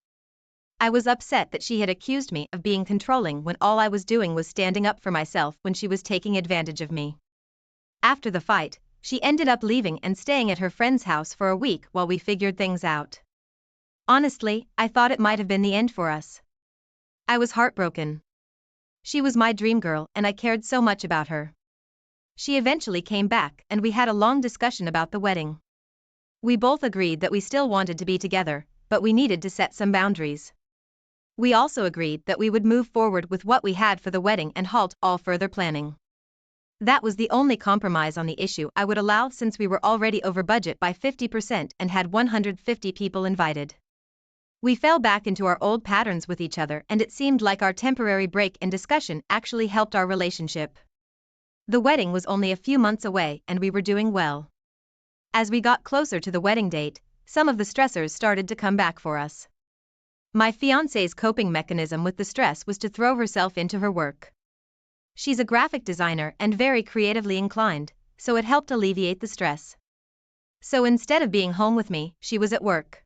I was upset that she had accused me of being controlling when all I was doing was standing up for myself when she was taking advantage of me. After the fight, she ended up leaving and staying at her friend's house for a week while we figured things out. Honestly, I thought it might have been the end for us. I was heartbroken. She was my dream girl and I cared so much about her. She eventually came back and we had a long discussion about the wedding. We both agreed that we still wanted to be together, but we needed to set some boundaries. We also agreed that we would move forward with what we had for the wedding and halt all further planning. That was the only compromise on the issue I would allow, since we were already over budget by 50% and had 150 people invited. We fell back into our old patterns with each other and it seemed like our temporary break in discussion actually helped our relationship. The wedding was only a few months away and we were doing well. As we got closer to the wedding date, some of the stressors started to come back for us. My fiancé's coping mechanism with the stress was to throw herself into her work. She's a graphic designer and very creatively inclined, so it helped alleviate the stress. So instead of being home with me, she was at work.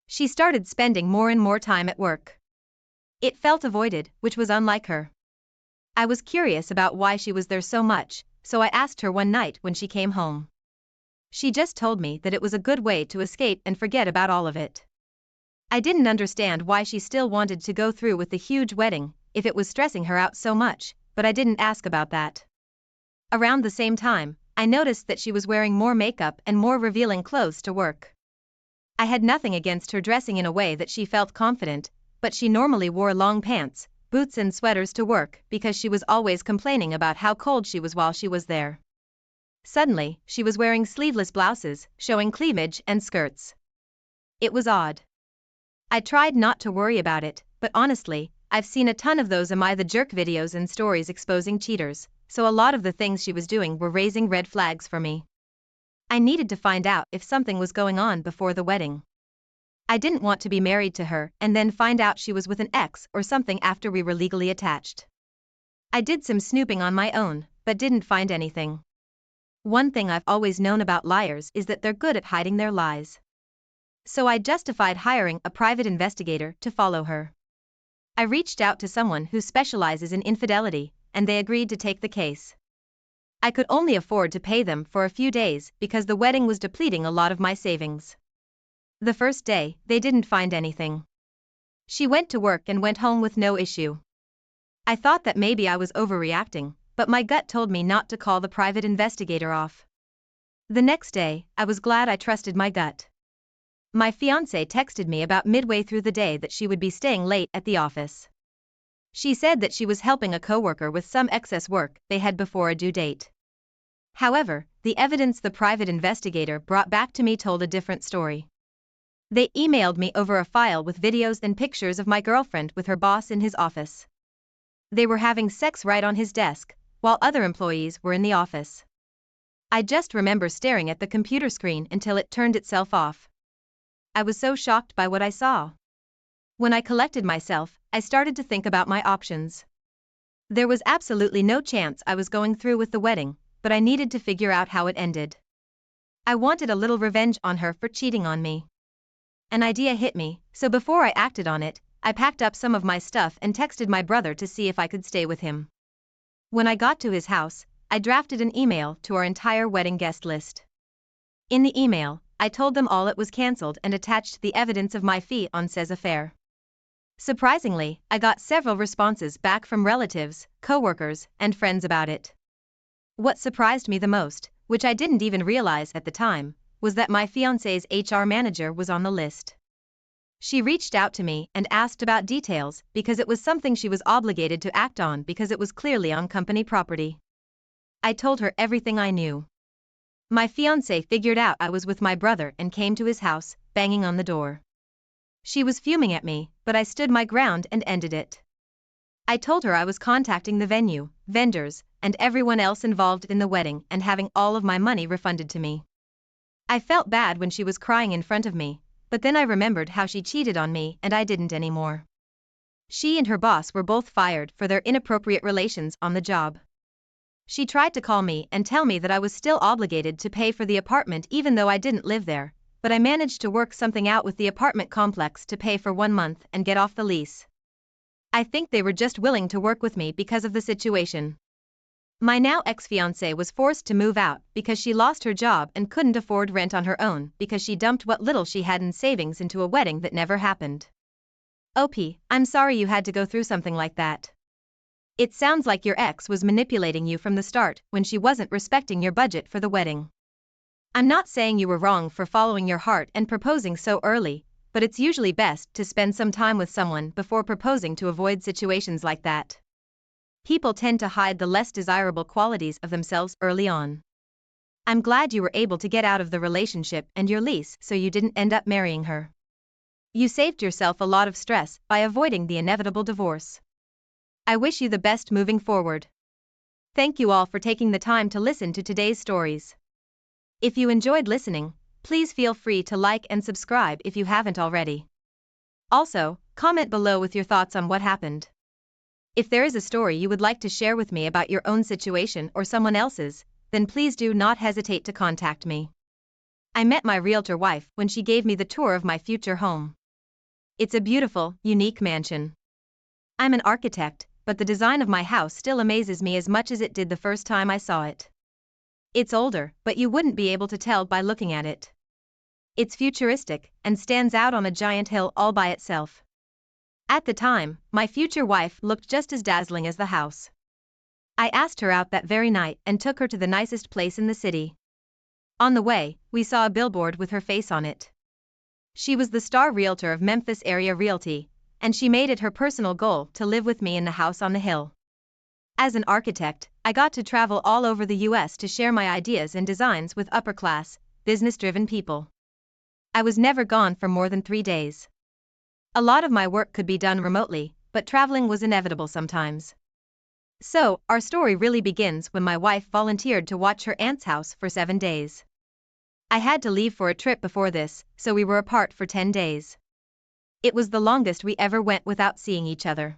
She started spending more and more time at work. It felt avoided, which was unlike her. I was curious about why she was there so much, so I asked her one night when she came home. She just told me that it was a good way to escape and forget about all of it. I didn't understand why she still wanted to go through with the huge wedding, if it was stressing her out so much, but I didn't ask about that. Around the same time, I noticed that she was wearing more makeup and more revealing clothes to work. I had nothing against her dressing in a way that she felt confident, but she normally wore long pants, boots and sweaters to work because she was always complaining about how cold she was while she was there. Suddenly, she was wearing sleeveless blouses, showing cleavage and skirts. It was odd. I tried not to worry about it, but honestly, I've seen a ton of those Am I the Jerk videos and stories exposing cheaters, so a lot of the things she was doing were raising red flags for me. I needed to find out if something was going on before the wedding. I didn't want to be married to her and then find out she was with an ex or something after we were legally attached. I did some snooping on my own, but didn't find anything. One thing I've always known about liars is that they're good at hiding their lies. So I justified hiring a private investigator to follow her. I reached out to someone who specializes in infidelity, and they agreed to take the case. I could only afford to pay them for a few days because the wedding was depleting a lot of my savings. The first day, they didn't find anything. She went to work and went home with no issue. I thought that maybe I was overreacting, but my gut told me not to call the private investigator off. The next day, I was glad I trusted my gut. My fiancé texted me about midway through the day that she would be staying late at the office. She said that she was helping a coworker with some excess work they had before a due date. However, the evidence the private investigator brought back to me told a different story. They emailed me over a file with videos and pictures of my girlfriend with her boss in his office. They were having sex right on his desk, while other employees were in the office. I just remember staring at the computer screen until it turned itself off. I was so shocked by what I saw. When I collected myself, I started to think about my options. There was absolutely no chance I was going through with the wedding, but I needed to figure out how it ended. I wanted a little revenge on her for cheating on me. An idea hit me, so before I acted on it, I packed up some of my stuff and texted my brother to see if I could stay with him. When I got to his house, I drafted an email to our entire wedding guest list. In the email, I told them all it was cancelled and attached the evidence of my fee on says affair. Surprisingly, I got several responses back from relatives, coworkers, and friends about it. What surprised me the most, which I didn't even realize at the time, was that my fiancé's HR manager was on the list. She reached out to me and asked about details because it was something she was obligated to act on because it was clearly on company property. I told her everything I knew. My fiancé figured out I was with my brother and came to his house, banging on the door. She was fuming at me, but I stood my ground and ended it. I told her I was contacting the venue, vendors, and everyone else involved in the wedding and having all of my money refunded to me. I felt bad when she was crying in front of me, but then I remembered how she cheated on me and I didn't anymore. She and her boss were both fired for their inappropriate relations on the job. She tried to call me and tell me that I was still obligated to pay for the apartment even though I didn't live there, but I managed to work something out with the apartment complex to pay for 1 month and get off the lease. I think they were just willing to work with me because of the situation. My now ex-fiancée was forced to move out because she lost her job and couldn't afford rent on her own because she dumped what little she had in savings into a wedding that never happened. OP, I'm sorry you had to go through something like that. It sounds like your ex was manipulating you from the start when she wasn't respecting your budget for the wedding. I'm not saying you were wrong for following your heart and proposing so early, but it's usually best to spend some time with someone before proposing to avoid situations like that. People tend to hide the less desirable qualities of themselves early on. I'm glad you were able to get out of the relationship and your lease so you didn't end up marrying her. You saved yourself a lot of stress by avoiding the inevitable divorce. I wish you the best moving forward. Thank you all for taking the time to listen to today's stories. If you enjoyed listening, please feel free to like and subscribe if you haven't already. Also, comment below with your thoughts on what happened. If there is a story you would like to share with me about your own situation or someone else's, then please do not hesitate to contact me. I met my realtor wife when she gave me the tour of my future home. It's a beautiful, unique mansion. I'm an architect, but the design of my house still amazes me as much as it did the first time I saw it. It's older, but you wouldn't be able to tell by looking at it. It's futuristic and stands out on a giant hill all by itself. At the time, my future wife looked just as dazzling as the house. I asked her out that very night and took her to the nicest place in the city. On the way, we saw a billboard with her face on it. She was the star realtor of Memphis Area Realty, and she made it her personal goal to live with me in the house on the hill. As an architect, I got to travel all over the US to share my ideas and designs with upper-class, business-driven people. I was never gone for more than 3 days. A lot of my work could be done remotely, but traveling was inevitable sometimes. So, our story really begins when my wife volunteered to watch her aunt's house for 7 days. I had to leave for a trip before this, so we were apart for 10 days. It was the longest we ever went without seeing each other.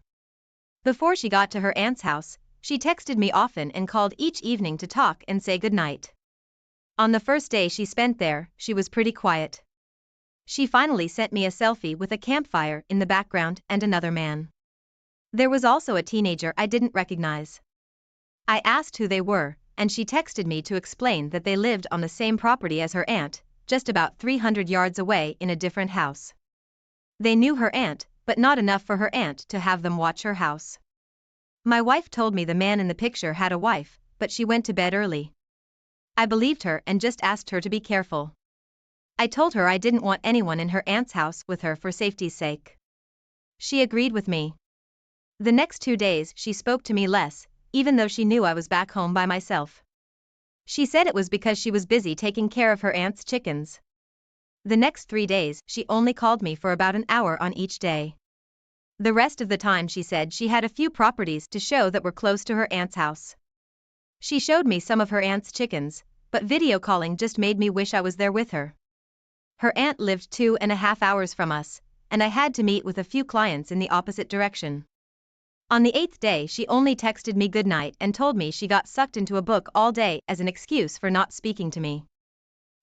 Before she got to her aunt's house, she texted me often and called each evening to talk and say goodnight. On the first day she spent there, she was pretty quiet. She finally sent me a selfie with a campfire in the background and another man. There was also a teenager I didn't recognize. I asked who they were, and she texted me to explain that they lived on the same property as her aunt, just about 300 yards away in a different house. They knew her aunt, but not enough for her aunt to have them watch her house. My wife told me the man in the picture had a wife, but she went to bed early. I believed her and just asked her to be careful. I told her I didn't want anyone in her aunt's house with her for safety's sake. She agreed with me. The next 2 days she spoke to me less, even though she knew I was back home by myself. She said it was because she was busy taking care of her aunt's chickens. The next 3 days she only called me for about an hour on each day. The rest of the time she said she had a few properties to show that were close to her aunt's house. She showed me some of her aunt's chickens, but video calling just made me wish I was there with her. Her aunt lived 2.5 hours from us, and I had to meet with a few clients in the opposite direction. On the 8th day she only texted me goodnight and told me she got sucked into a book all day as an excuse for not speaking to me.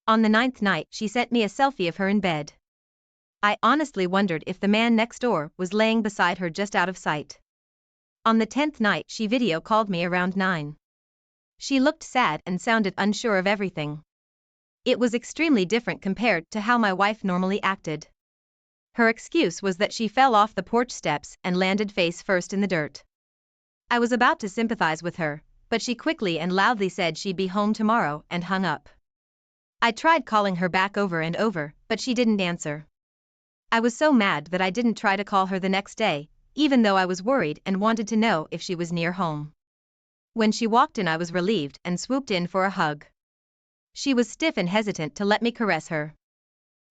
On the 9th night she sent me a selfie of her in bed. I honestly wondered if the man next door was laying beside her just out of sight. On the 10th night she video called me around 9. She looked sad and sounded unsure of everything. It was extremely different compared to how my wife normally acted. Her excuse was that she fell off the porch steps and landed face first in the dirt. I was about to sympathize with her, but she quickly and loudly said she'd be home tomorrow and hung up. I tried calling her back over and over, but she didn't answer. I was so mad that I didn't try to call her the next day, even though I was worried and wanted to know if she was near home. When she walked in, I was relieved and swooped in for a hug. She was stiff and hesitant to let me caress her.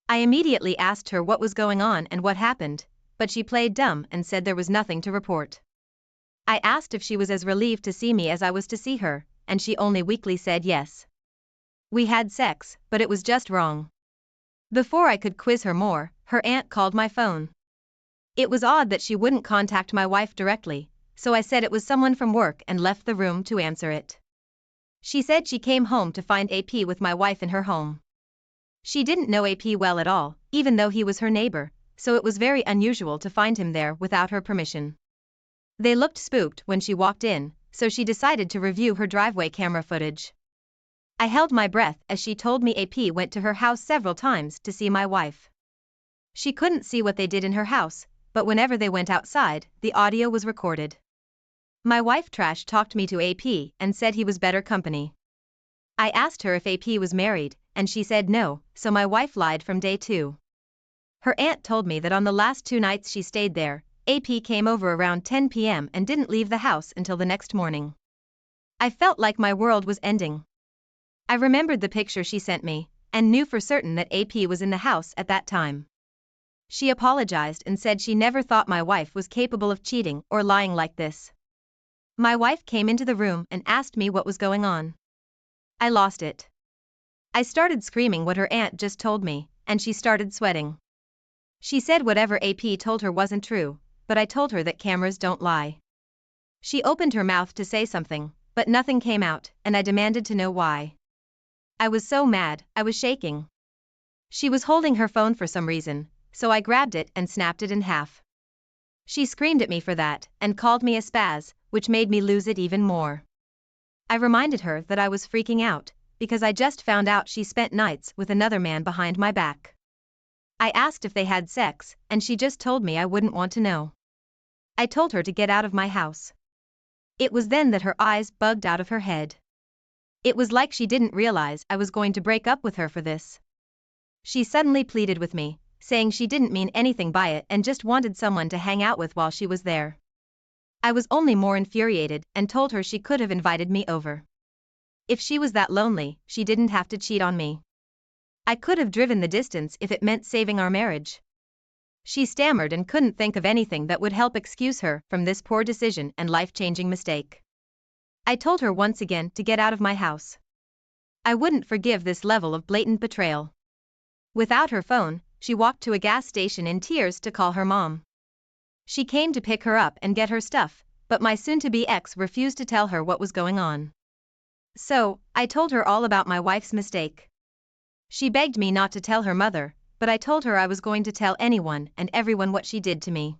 I immediately asked her what was going on and what happened, but she played dumb and said there was nothing to report. I asked if she was as relieved to see me as I was to see her, and she only weakly said yes. We had sex, but it was just wrong. Before I could quiz her more, her aunt called my phone. It was odd that she wouldn't contact my wife directly, so I said it was someone from work and left the room to answer it. She said she came home to find AP with my wife in her home. She didn't know AP well at all, even though he was her neighbor, so it was very unusual to find him there without her permission. They looked spooked when she walked in, so she decided to review her driveway camera footage. I held my breath as she told me AP went to her house several times to see my wife. She couldn't see what they did in her house, but whenever they went outside, the audio was recorded. My wife trash-talked me to AP and said he was better company. I asked her if AP was married, and she said no, so my wife lied from day 2. Her aunt told me that on the last 2 nights she stayed there, AP came over around 10 p.m. and didn't leave the house until the next morning. I felt like my world was ending. I remembered the picture she sent me, and knew for certain that AP was in the house at that time. She apologized and said she never thought my wife was capable of cheating or lying like this. My wife came into the room and asked me what was going on. I lost it. I started screaming what her aunt just told me, and she started sweating. She said whatever AP told her wasn't true, but I told her that cameras don't lie. She opened her mouth to say something, but nothing came out, and I demanded to know why. I was so mad, I was shaking. She was holding her phone for some reason, so I grabbed it and snapped it in half. She screamed at me for that, and called me a spaz, which made me lose it even more. I reminded her that I was freaking out, because I just found out she spent nights with another man behind my back. I asked if they had sex, and she just told me I wouldn't want to know. I told her to get out of my house. It was then that her eyes bugged out of her head. It was like she didn't realize I was going to break up with her for this. She suddenly pleaded with me, saying she didn't mean anything by it and just wanted someone to hang out with while she was there. I was only more infuriated and told her she could have invited me over. If she was that lonely, she didn't have to cheat on me. I could have driven the distance if it meant saving our marriage. She stammered and couldn't think of anything that would help excuse her from this poor decision and life-changing mistake. I told her once again to get out of my house. I wouldn't forgive this level of blatant betrayal. Without her phone, she walked to a gas station in tears to call her mom. She came to pick her up and get her stuff, but my soon-to-be ex refused to tell her what was going on. So, I told her all about my wife's mistake. She begged me not to tell her mother, but I told her I was going to tell anyone and everyone what she did to me.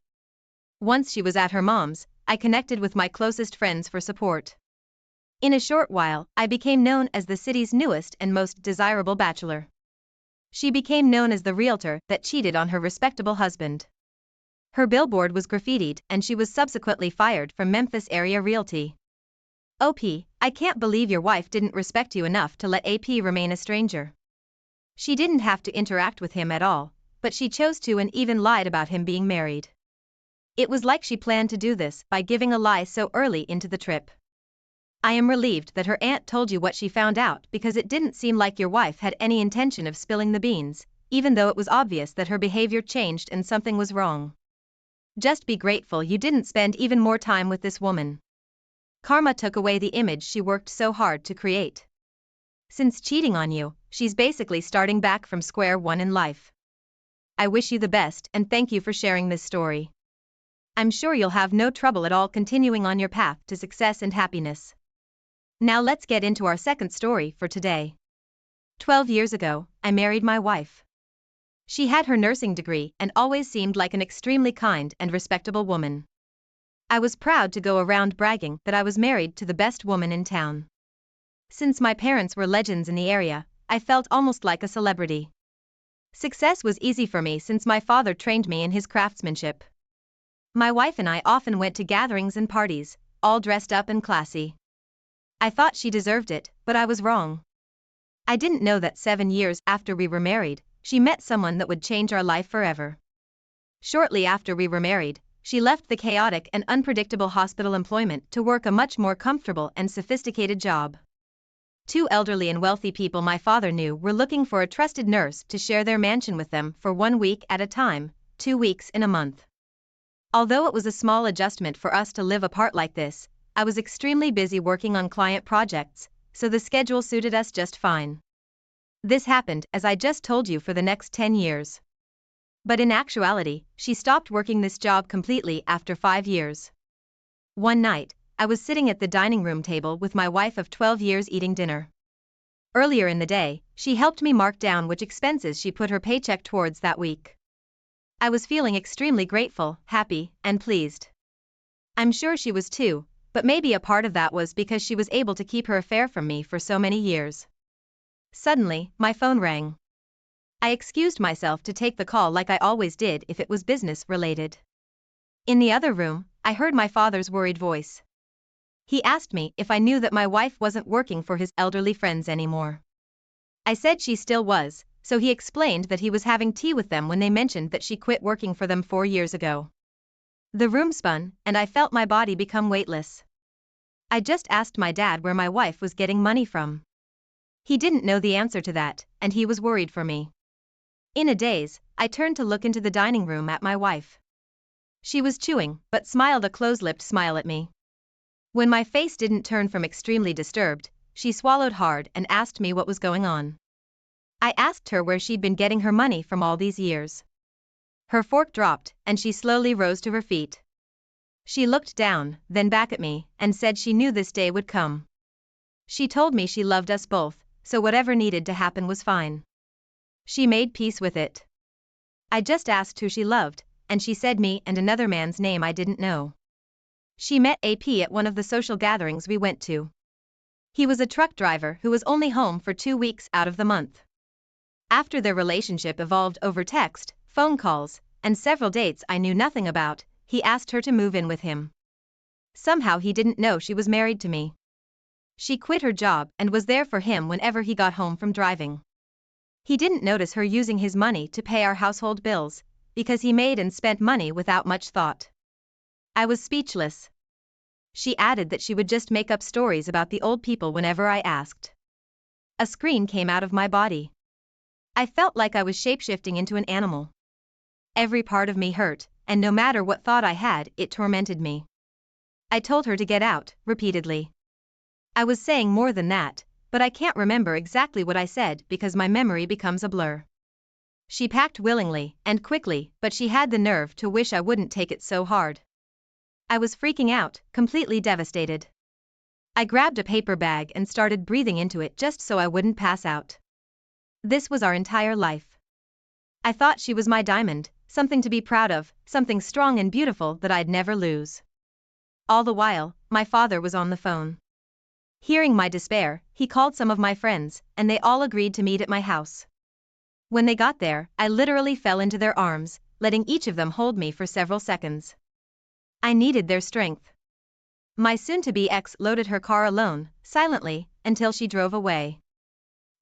Once she was at her mom's, I connected with my closest friends for support. In a short while, I became known as the city's newest and most desirable bachelor. She became known as the realtor that cheated on her respectable husband. Her billboard was graffitied and she was subsequently fired from Memphis Area Realty. OP, I can't believe your wife didn't respect you enough to let AP remain a stranger. She didn't have to interact with him at all, but she chose to and even lied about him being married. It was like she planned to do this by giving a lie so early into the trip. I am relieved that her aunt told you what she found out because it didn't seem like your wife had any intention of spilling the beans, even though it was obvious that her behavior changed and something was wrong. Just be grateful you didn't spend even more time with this woman. Karma took away the image she worked so hard to create. Since cheating on you, she's basically starting back from square one in life. I wish you the best and thank you for sharing this story. I'm sure you'll have no trouble at all continuing on your path to success and happiness. Now let's get into our second story for today. 12 years ago, I married my wife. She had her nursing degree and always seemed like an extremely kind and respectable woman. I was proud to go around bragging that I was married to the best woman in town. Since my parents were legends in the area, I felt almost like a celebrity. Success was easy for me since my father trained me in his craftsmanship. My wife and I often went to gatherings and parties, all dressed up and classy. I thought she deserved it, but I was wrong. I didn't know that 7 years after we were married, she met someone that would change our life forever. Shortly after we were married, she left the chaotic and unpredictable hospital employment to work a much more comfortable and sophisticated job. 2 elderly and wealthy people my father knew were looking for a trusted nurse to share their mansion with them for 1 week at a time, 2 weeks in a month. Although it was a small adjustment for us to live apart like this, I was extremely busy working on client projects, so the schedule suited us just fine. This happened, as I just told you, for the next 10 years. But in actuality, she stopped working this job completely after 5 years. One night, I was sitting at the dining room table with my wife of 12 years eating dinner. Earlier in the day, she helped me mark down which expenses she put her paycheck towards that week. I was feeling extremely grateful, happy, and pleased. I'm sure she was too, but maybe a part of that was because she was able to keep her affair from me for so many years. Suddenly, my phone rang. I excused myself to take the call like I always did if it was business related. In the other room, I heard my father's worried voice. He asked me if I knew that my wife wasn't working for his elderly friends anymore. I said she still was, so he explained that he was having tea with them when they mentioned that she quit working for them 4 years ago. The room spun, and I felt my body become weightless. I just asked my dad where my wife was getting money from. He didn't know the answer to that, and he was worried for me. In a daze, I turned to look into the dining room at my wife. She was chewing, but smiled a close-lipped smile at me. When my face didn't turn from extremely disturbed, she swallowed hard and asked me what was going on. I asked her where she'd been getting her money from all these years. Her fork dropped, and she slowly rose to her feet. She looked down, then back at me, and said she knew this day would come. She told me she loved us both, so whatever needed to happen was fine. She made peace with it. I just asked who she loved, and she said me and another man's name I didn't know. She met AP at one of the social gatherings we went to. He was a truck driver who was only home for 2 weeks out of the month. After their relationship evolved over text, phone calls, and several dates I knew nothing about, he asked her to move in with him. Somehow he didn't know she was married to me. She quit her job and was there for him whenever he got home from driving. He didn't notice her using his money to pay our household bills, because he made and spent money without much thought. I was speechless. She added that she would just make up stories about the old people whenever I asked. A scream came out of my body. I felt like I was shapeshifting into an animal. Every part of me hurt, and no matter what thought I had, it tormented me. I told her to get out, repeatedly. I was saying more than that, but I can't remember exactly what I said because my memory becomes a blur. She packed willingly and quickly, but she had the nerve to wish I wouldn't take it so hard. I was freaking out, completely devastated. I grabbed a paper bag and started breathing into it just so I wouldn't pass out. This was our entire life. I thought she was my diamond, something to be proud of, something strong and beautiful that I'd never lose. All the while, my father was on the phone. Hearing my despair, he called some of my friends, and they all agreed to meet at my house. When they got there, I literally fell into their arms, letting each of them hold me for several seconds. I needed their strength. My soon-to-be ex loaded her car alone, silently, until she drove away.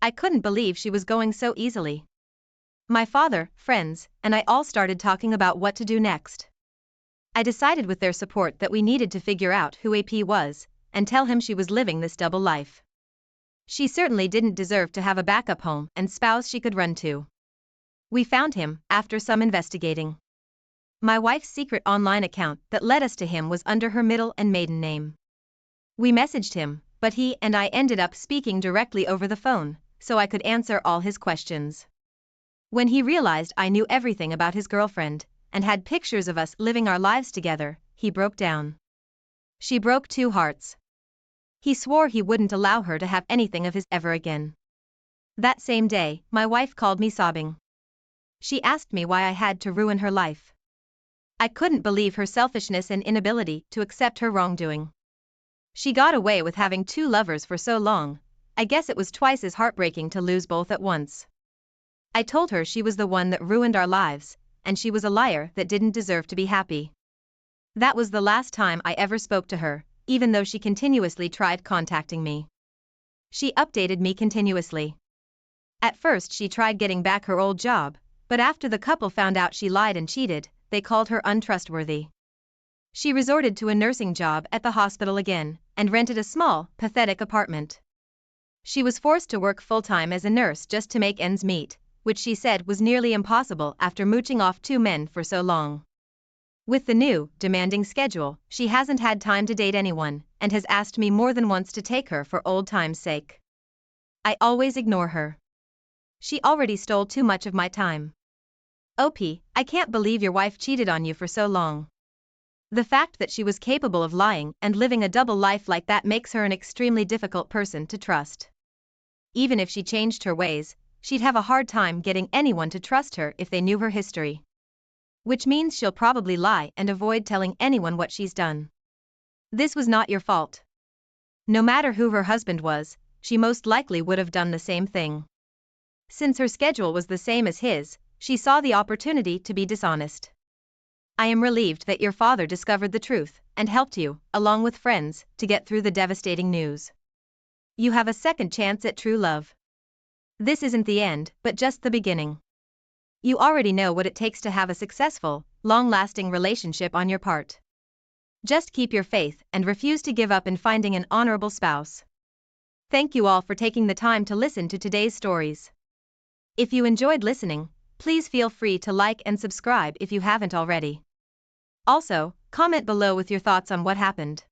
I couldn't believe she was going so easily. My father, friends, and I all started talking about what to do next. I decided with their support that we needed to figure out who AP was, and tell him she was living this double life. She certainly didn't deserve to have a backup home and spouse she could run to. We found him, after some investigating. My wife's secret online account that led us to him was under her middle and maiden name. We messaged him, but he and I ended up speaking directly over the phone, so I could answer all his questions. When he realized I knew everything about his girlfriend, and had pictures of us living our lives together, he broke down. She broke 2 hearts. He swore he wouldn't allow her to have anything of his ever again. That same day, my wife called me sobbing. She asked me why I had to ruin her life. I couldn't believe her selfishness and inability to accept her wrongdoing. She got away with having 2 lovers for so long, I guess it was twice as heartbreaking to lose both at once. I told her she was the one that ruined our lives, and she was a liar that didn't deserve to be happy. That was the last time I ever spoke to her, even though she continuously tried contacting me. She updated me continuously. At first she tried getting back her old job, but after the couple found out she lied and cheated, they called her untrustworthy. She resorted to a nursing job at the hospital again, and rented a small, pathetic apartment. She was forced to work full-time as a nurse just to make ends meet, which she said was nearly impossible after mooching off 2 men for so long. With the new, demanding schedule, she hasn't had time to date anyone, and has asked me more than once to take her for old time's sake. I always ignore her. She already stole too much of my time. OP, I can't believe your wife cheated on you for so long. The fact that she was capable of lying and living a double life like that makes her an extremely difficult person to trust. Even if she changed her ways, she'd have a hard time getting anyone to trust her if they knew her history. Which means she'll probably lie and avoid telling anyone what she's done. This was not your fault. No matter who her husband was, she most likely would have done the same thing. Since her schedule was the same as his, she saw the opportunity to be dishonest. I am relieved that your father discovered the truth and helped you, along with friends, to get through the devastating news. You have a second chance at true love. This isn't the end, but just the beginning. You already know what it takes to have a successful, long-lasting relationship on your part. Just keep your faith and refuse to give up in finding an honorable spouse. Thank you all for taking the time to listen to today's stories. If you enjoyed listening, please feel free to like and subscribe if you haven't already. Also, comment below with your thoughts on what happened.